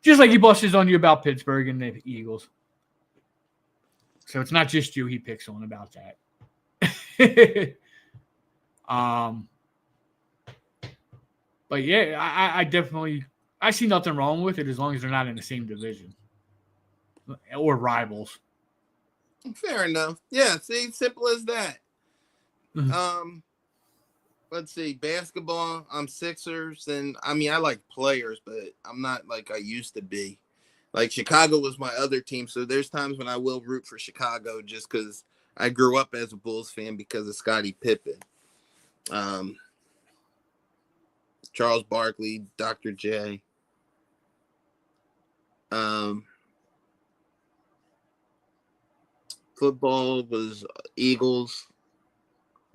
Just like he busts on you about Pittsburgh and the Eagles. So it's not just you he picks on about that. But yeah, I definitely see nothing wrong with it as long as they're not in the same division or rivals. Fair enough. Yeah, see, simple as that. Mhm. Let's see, basketball, I'm Sixers, and I mean I like players, but I'm not like I used to be. Like Chicago was my other team, so there's times when I will root for Chicago just because I grew up as a Bulls fan because of Scottie Pippen. Charles Barkley, Dr. J. Football was Eagles.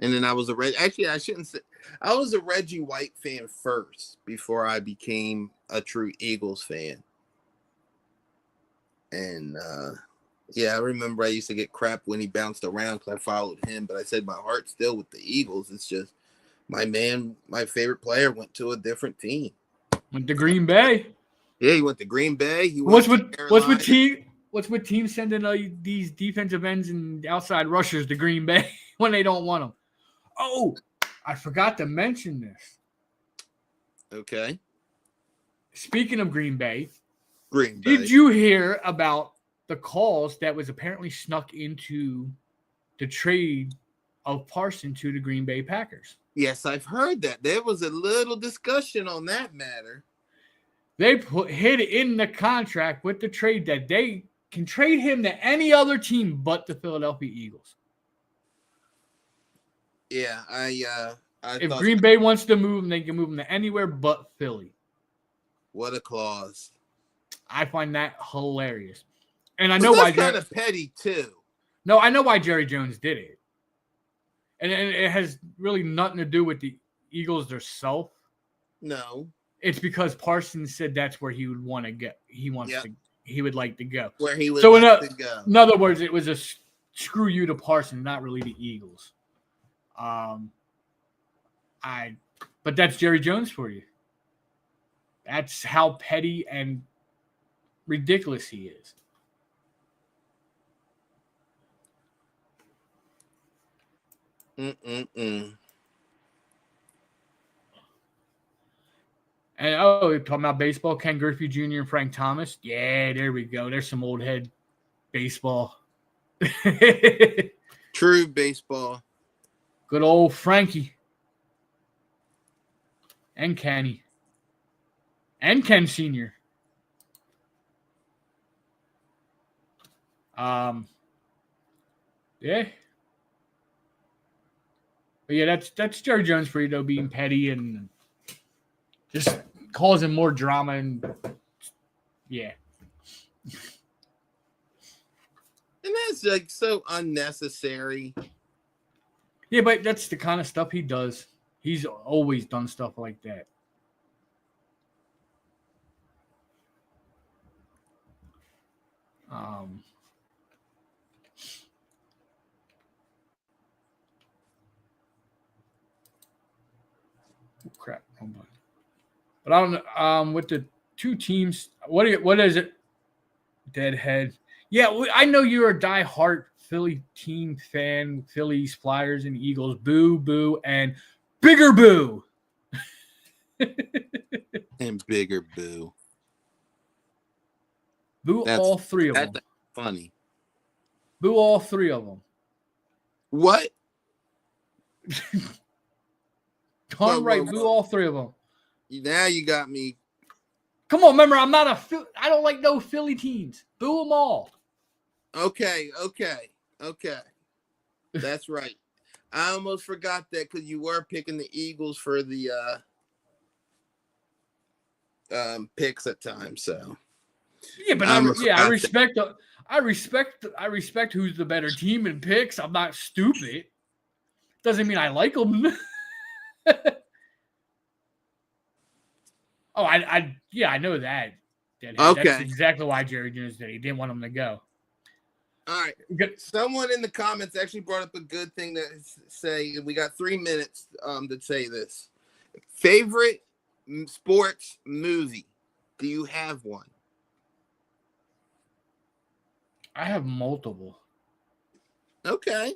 And then I was I shouldn't say I was a Reggie White fan first before I became a true Eagles fan. And yeah, I remember I used to get crap when he bounced around because I followed him, but I said my heart's still with the Eagles. It's just my favorite player went to a different team. Went to Green Bay. Yeah, he went to Green Bay. What's with teams sending these defensive ends and outside rushers to Green Bay when they don't want them? Oh, I forgot to mention this. Okay. Speaking of Green Bay, Bay. Did you hear about the calls that was apparently snuck into the trade of Parsons to the Green Bay Packers? Yes, I've heard that. There was a little discussion on that matter. They hid it in the contract with the trade that they can trade him to any other team but the Philadelphia Eagles. Yeah, if Green Bay wants to move him, they can move him to anywhere but Philly. What a clause. I find that hilarious. And I know why kind of petty too. No, I know why Jerry Jones did it. And it has really nothing to do with the Eagles themselves. No. It's because Parsons said that's where he would want to get. He would like to go. Where he would like to go. In other words, it was a screw you to Parsons, not really the Eagles. But that's Jerry Jones for you. That's how petty and ridiculous he is. Mm-mm-mm. And we're talking about baseball. Ken Griffey Jr. and Frank Thomas. Yeah, there we go. There's some old head baseball. True baseball. Good old Frankie. And Kenny. And Ken Sr. Yeah. But yeah, that's Jerry Jones for you, though, being petty and just causing more drama and yeah. And that's like so unnecessary. Yeah, but that's the kind of stuff he does. He's always done stuff like that. Oh, crap. Hold on. But I don't with the two teams, what is it? Deadhead. Yeah, I know you're a diehard Philly team fan, Phillies, Flyers, and Eagles. Boo, boo, and bigger boo. And bigger boo. Boo all three of them. That's funny. Boo all three of them. What? All right, boo all three of them. Now you got me. Come on, remember, I don't like no Philly teams. Boo them all. Okay. That's right. I almost forgot that because you were picking the Eagles for the picks at times. So yeah, but I respect who's the better team in picks. I'm not stupid. Doesn't mean I like them. Oh, I know that. Okay. That's exactly why Jerry Jones did. He didn't want him to go. All right. Someone in the comments actually brought up a good thing to say. We got 3 minutes to say this. Favorite sports movie? Do you have one? I have multiple. Okay.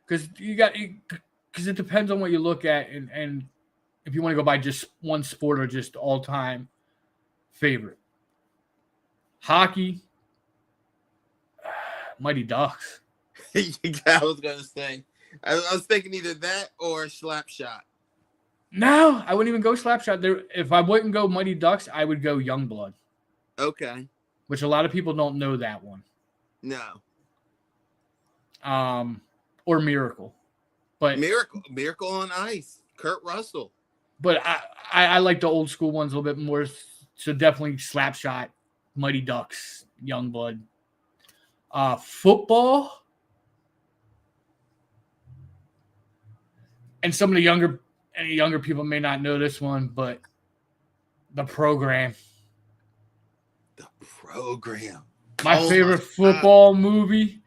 Because it depends on what you look at and if you want to go by just one sport or just all-time favorite. Hockey, Mighty Ducks. I was going to say. I was thinking either that or Slapshot. No, I wouldn't even go Slapshot. If I wouldn't go Mighty Ducks, I would go Youngblood. Okay. Which a lot of people don't know that one. No. Or Miracle. But Miracle on Ice. Kurt Russell. But I like the old school ones a little bit more. So definitely Slapshot, Mighty Ducks, Youngblood. Football. And some of the younger people may not know this one, but The Program. The Program. My favorite football movie.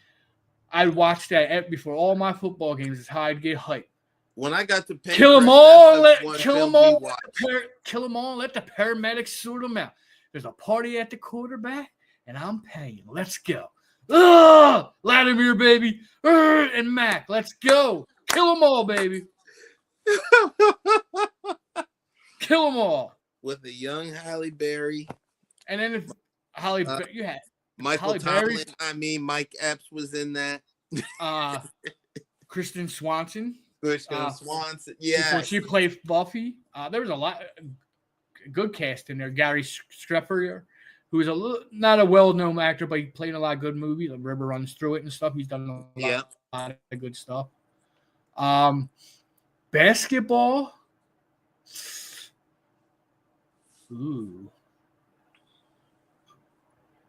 I'd watch that before all my football games. Is how I'd get hyped. When I got to pay, kill them all. Let the paramedics sort them out. There's a party at the quarterback, and I'm paying. Let's go. Latimer, baby. And Mac, let's go. Kill them all, baby. Kill them all. With the young Halle Berry. And then if you had Michael Halle Tomlin, Berry. Mike Epps was in that. Kristen Swanson. Swanson, yeah. Before she played Buffy, there was a lot good cast in there. Gary Streffer, who is not a well-known actor, but he played in a lot of good movies. The River Runs Through It and stuff. He's done a lot of good stuff. Basketball. Ooh.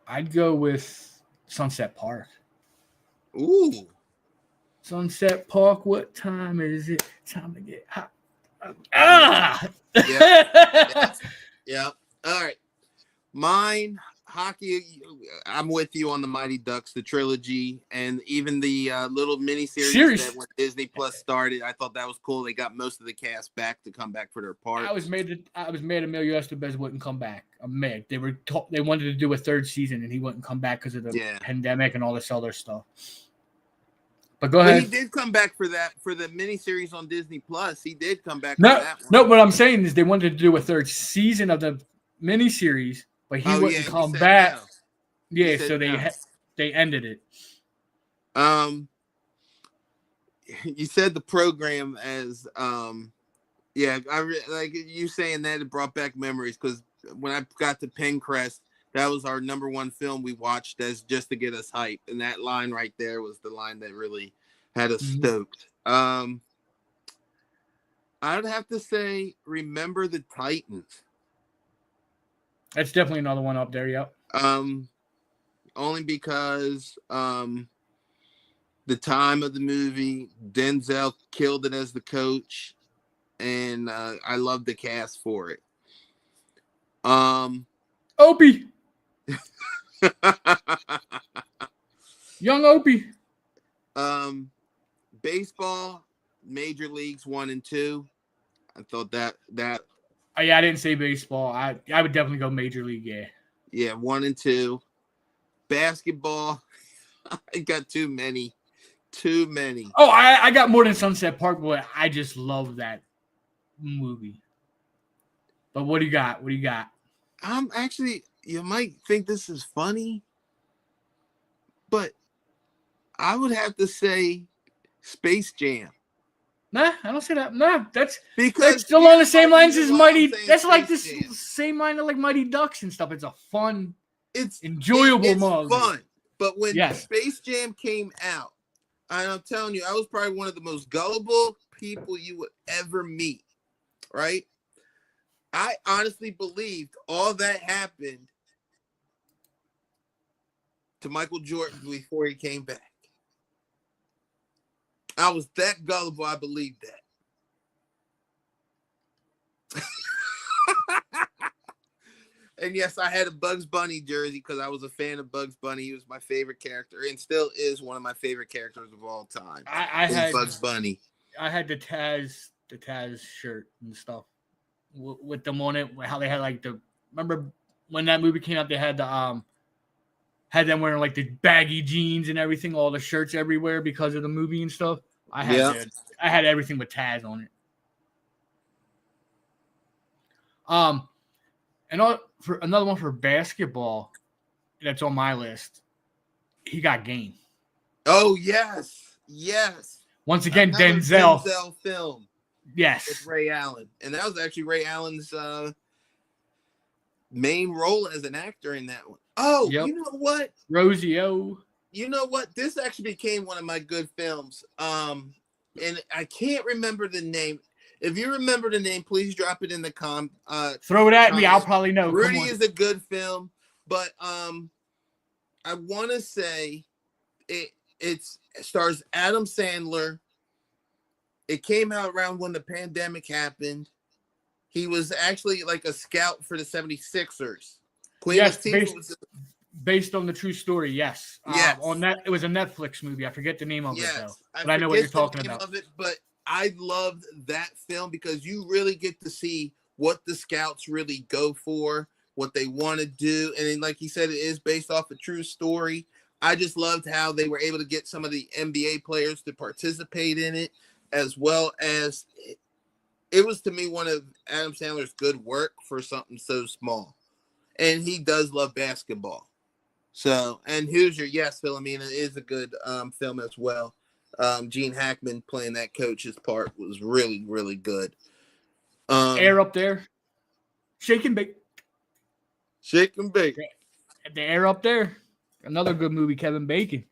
I'd go with Sunset Park. Ooh. Sunset Park, what time is it? Time to get hot. Yeah. All right. Mine, hockey, I'm with you on the Mighty Ducks, the trilogy, and even the little miniseries Series. that when Disney Plus started. I thought that was cool. They got most of the cast back to come back for their part. I was mad Emilio Estevez wouldn't come back. I'm mad. They wanted to do a third season and he wouldn't come back because of the pandemic and all this other stuff. But go ahead. He did come back for the miniseries on Disney Plus. He did come back. No, for that one. no. What I'm saying is they wanted to do a third season of the miniseries, but he wouldn't come back. No. Yeah, so they ended it. You said the program as like you saying that it brought back memories because when I got to Pencrest, that was our number one film we watched as just to get us hyped, and that line right there was the line that really had us stoked. I would have to say, Remember the Titans. That's definitely another one up there. Yep. Only because the time of the movie, Denzel killed it as the coach, and I love the cast for it. Opie. Young Opie. Baseball, Major Leagues 1 and 2. I thought that. Oh, yeah, I didn't say baseball. I would definitely go Major League. Yeah, 1 and 2. Basketball, I got too many. Oh, I got more than Sunset Park, but I just love that movie. But what do you got? I'm actually, you might think this is funny, but I would have to say Space Jam. Nah, I don't say that. Nah, that's because still on the same lines as Mighty. That's like the Jam. same line of like Mighty Ducks and stuff. It's a fun, it's enjoyable movie. Fun. But when Space Jam came out, and I'm telling you, I was probably one of the most gullible people you would ever meet. Right? I honestly believed all that happened to Michael Jordan before he came back. I was that gullible, I believed that. And yes, I had a Bugs Bunny jersey because I was a fan of Bugs Bunny. He was my favorite character and still is one of my favorite characters of all time. I had Bugs Bunny. I had the Taz shirt and stuff with them on it. How they had like remember when that movie came out? They had had them wearing like the baggy jeans and everything, all the shirts everywhere because of the movie and stuff. I had everything with Taz on it. And for another one for basketball, that's on my list. He got Game. Oh yes. Once again, Denzel film. Yes, with Ray Allen, and that was actually Ray Allen's main role as an actor in that one. Oh, You know what? Rosie-O. You know what? This actually became one of my good films. And I can't remember the name. If you remember the name, please drop it in the throw it at me. I'll probably know. Rudy is a good film, but I want to say it stars Adam Sandler. It came out around when the pandemic happened. He was actually like a scout for the 76ers. Based on the true story, yes. Yes. It was a Netflix movie. I forget the name of it though. But I know what you're talking about. But I loved that film because you really get to see what the scouts really go for, what they want to do. And then, like you said, it is based off a true story. I just loved how they were able to get some of the NBA players to participate in it, as well as it was to me one of Adam Sandler's good work for something so small. And he does love basketball. So, and here's your yes, Philomena. It is a good film as well. Gene Hackman playing that coach's part was really, really good. Air up there. Shake and bake. The Air up there. Another good movie, Kevin Bacon.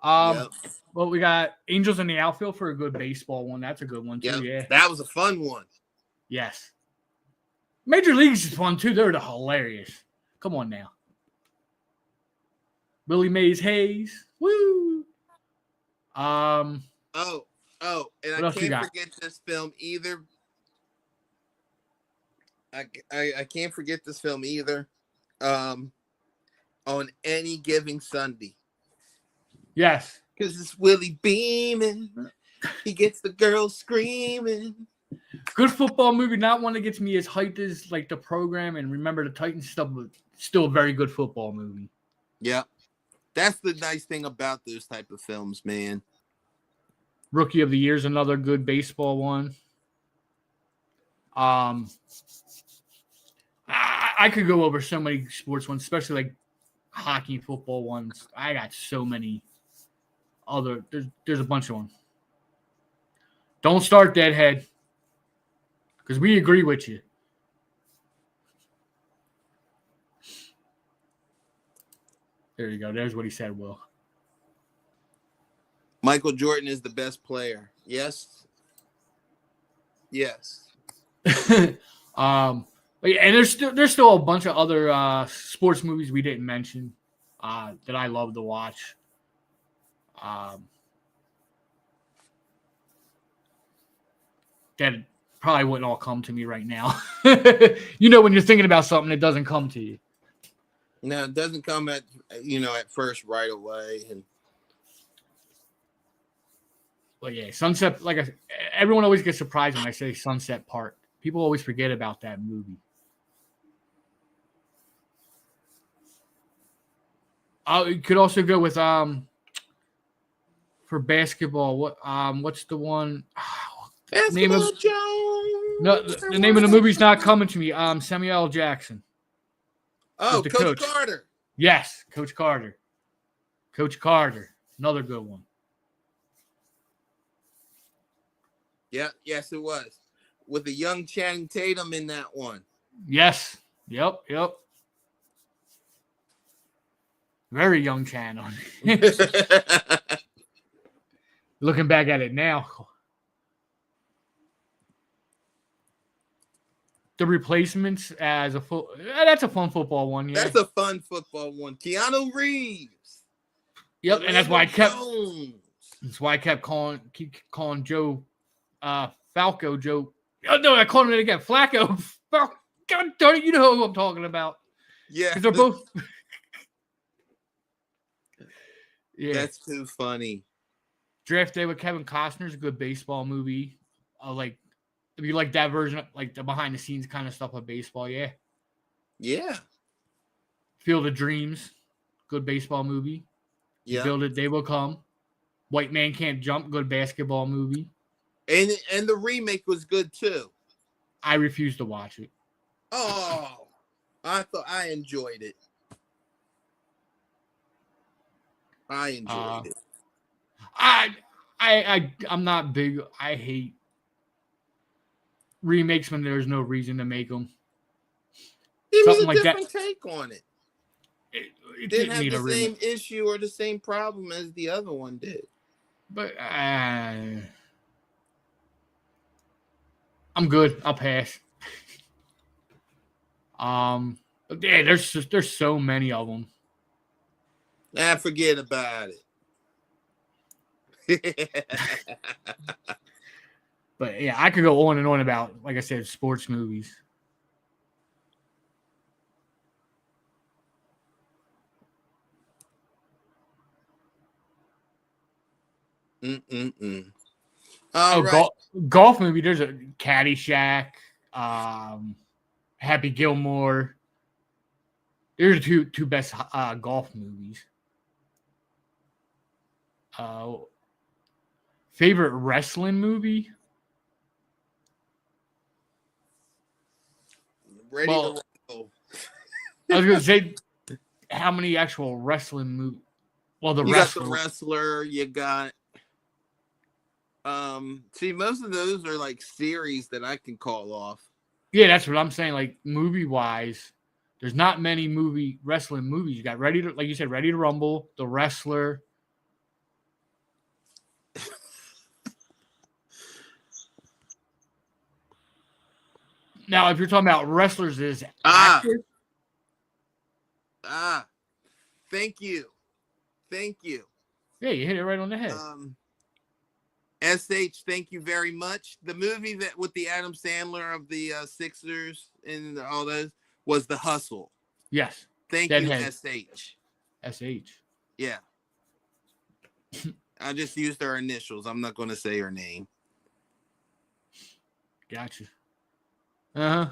Well, we got Angels in the Outfield for a good baseball one. That's a good one too. Yeah, that was a fun one. Yes. Major Leagues is fun too. They're hilarious. Come on now. Billy Mays Hayes. Woo. And I can't forget this film either. I can't forget this film either. on any given Sunday. Yes. Because it's Willie beaming. He gets the girls screaming. Good football movie, not one that gets me as hyped as like the program and Remember the Titans stuff, but still a very good football movie. Yeah. That's the nice thing about those type of films, man. Rookie of the Year is another good baseball one. I could go over so many sports ones, especially like hockey, football ones. I got so many other. There's a bunch of them. Don't start, Deadhead, because we agree with you. There you go. There's what he said, Will. Michael Jordan is the best player. Yes. Yes. But yeah, and there's still a bunch of other sports movies we didn't mention that I love to watch. That probably wouldn't all come to me right now. You know, when you're thinking about something, it doesn't come to you. No, it doesn't come at first right away. But yeah, Sunset. Everyone always gets surprised when I say Sunset Park. People always forget about that movie. You could also go with for basketball. What's the one? Basketball Jones. No, the name of the movie's not coming to me. Samuel L. Jackson. Oh, Coach Carter. Yes, Coach Carter. Coach Carter, another good one. Yeah, yes, it was with the young Channing Tatum in that one. Yes. Yep. Very young Channing. Looking back at it now. The Replacements that's a fun football one, yeah. That's a fun football one. Keanu Reeves. Yep, and that's why I kept calling Joe Falco Joe. Oh, no, I called him it again. Flacco. God darn it, you know who I'm talking about. Yeah. Because they're both. Yeah. That's too funny. Draft Day with Kevin Costner is a good baseball movie. If you like that version of like the behind the scenes kind of stuff of baseball, yeah. Yeah. Field of Dreams, good baseball movie. Yeah. Build It, They Will Come. White Man Can't Jump, good basketball movie. And the remake was good too. I refuse to watch it. Oh, I thought I enjoyed it. I enjoyed it. I'm not big. I hate remakes when there's no reason to make them. It was Something a like different take on it. It Didn't need have a the same remake. issue or the same problem as the other one did. But I'm good. I'll pass. But yeah, there's so many of them. Forget about it. But yeah, I could go on and on about, like I said, sports movies. All right. Golf movie. There's a Caddyshack, Happy Gilmore. There's the two best golf movies. Favorite wrestling movie? Ready to roll. I was gonna say, how many actual wrestling movies? Well, you got the Wrestler. You got. See, most of those are like series that I can call off. Yeah, that's what I'm saying. Like movie wise, there's not many wrestling movies. You got like you said, Ready to Rumble, The Wrestler. Now, if you're talking about wrestlers as actors. Thank you. Yeah, you hit it right on the head. SH, thank you very much. The movie that with the Adam Sandler of the Sixers and all those was The Hustle. Yes. Thank Deadhead. you, SH. SH. Yeah. I just used her initials. I'm not going to say her name. Gotcha. Uh-huh.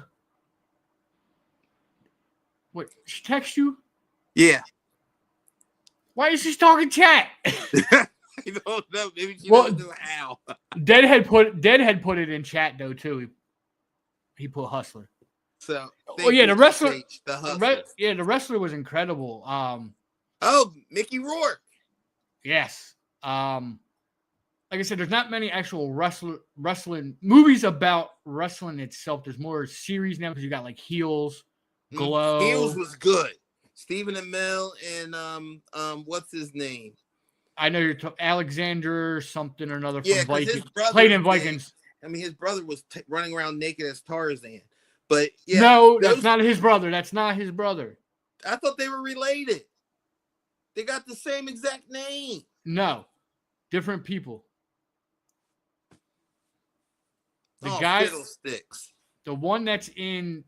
What? She text you? Yeah. Why is she talking chat? I don't know. Maybe she Well, doesn't know how. Deadhead put it in chat though too. He put Hustler. So, Yeah, the wrestler. SH, the Hustler. The wrestler was incredible. Oh, Mickey Rourke. Yes. Like I said, there's not many actual wrestling movies about wrestling itself. There's more series now because you got like Heels, Glow. Heels was good. Stephen Amell and what's his name? I know you're Alexander something or another from Yeah, Vikings. his Played in Vikings. I mean, his brother was running around naked as Tarzan. But yeah, no, that's not his brother. That's not his brother. I thought they were related. They got the same exact name. No, different people. The Oh, guy, fiddlesticks. the one that's in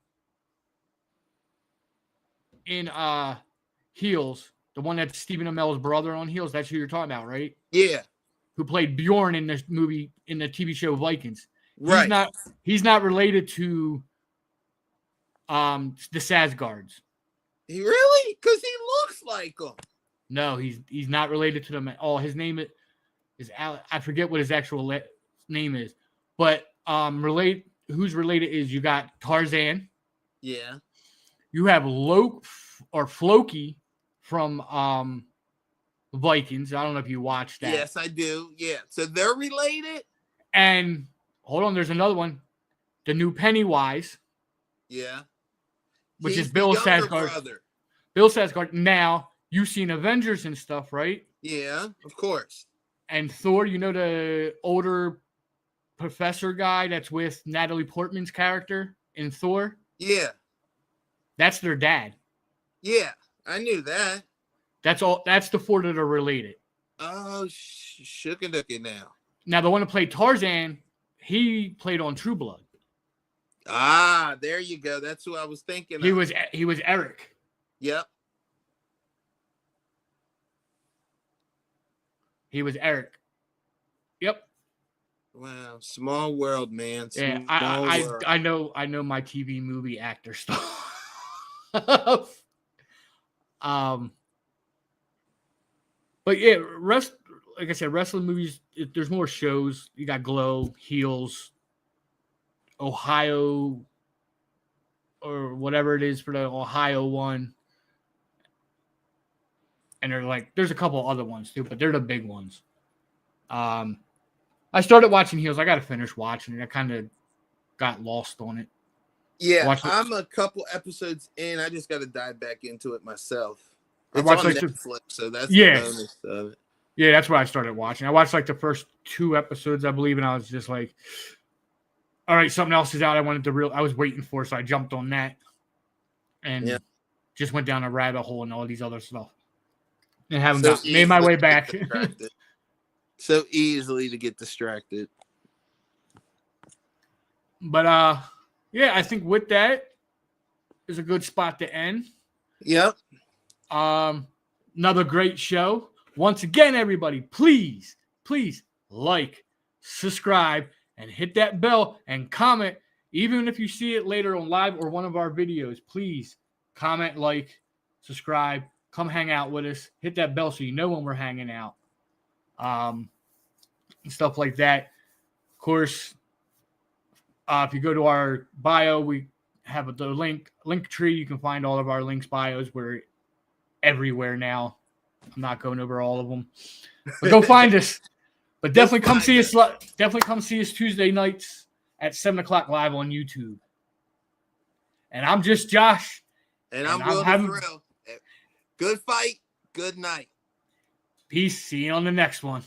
Heels, the one that's Stephen Amell's brother on Heels, that's who you're talking about, right? Yeah. Who played Bjorn in this movie, in the TV show Vikings. Right. He's not related to the Sasgards. He really? Because he looks like them. No, he's not related to them at all. His name is I forget what his actual name is, but who's related is you got Tarzan. Yeah. You have Floki from Vikings. I don't know if you watched that. Yes, I do. Yeah. So they're related? And hold on, there's another one. The new Pennywise. Yeah. Which He's is Bill Skarsgård. Brother. Bill Skarsgård. Now, you've seen Avengers and stuff, right? Yeah, of course. And Thor, you know the older professor guy that's with Natalie Portman's character in Thor? Yeah. That's their dad. Yeah, I knew that. That's all. That's the four that are related. Oh, shook-a-dookie now. Now, the one that played Tarzan, he played on True Blood. Ah, there you go. That's who I was thinking of. He was Eric. Yep. He was Eric. Yep. Wow, small world, man. I know my TV movie actor stuff. But yeah, like I said, wrestling movies. There's more shows. You got Glow, Heels, Ohio, or whatever it is for the Ohio one. And there's a couple other ones too, but they're the big ones. I started watching Heels. I got to finish watching it. I kind of got lost on it. Yeah, I'm a couple episodes in. I just got to dive back into it myself. It's on Netflix, so that's the bonus of it. Yeah, that's where I started watching. I watched the first 2 episodes, I believe, and I was just like, all right, something else is out. I was waiting for, so I jumped on that and just went down a rabbit hole and all these other stuff. And haven't made my way back. So easily to get distracted. But yeah, I think with that is a good spot to end. Yep. Another great show. Once again, everybody, please like, subscribe, and hit that bell and comment. Even if you see it later on live or one of our videos, please comment, like, subscribe, come hang out with us. Hit that bell so you know when we're hanging out. And stuff like that. Of course, if you go to our bio, we have the link tree. You can find all of our links, bios. We're everywhere now. I'm not going over all of them, but go find us. But definitely come see us. Definitely come see us Tuesday nights at 7:00 live on YouTube. And I'm just Josh, and I'm Will the Thrill. Good fight. Good night. Peace. See you on the next one.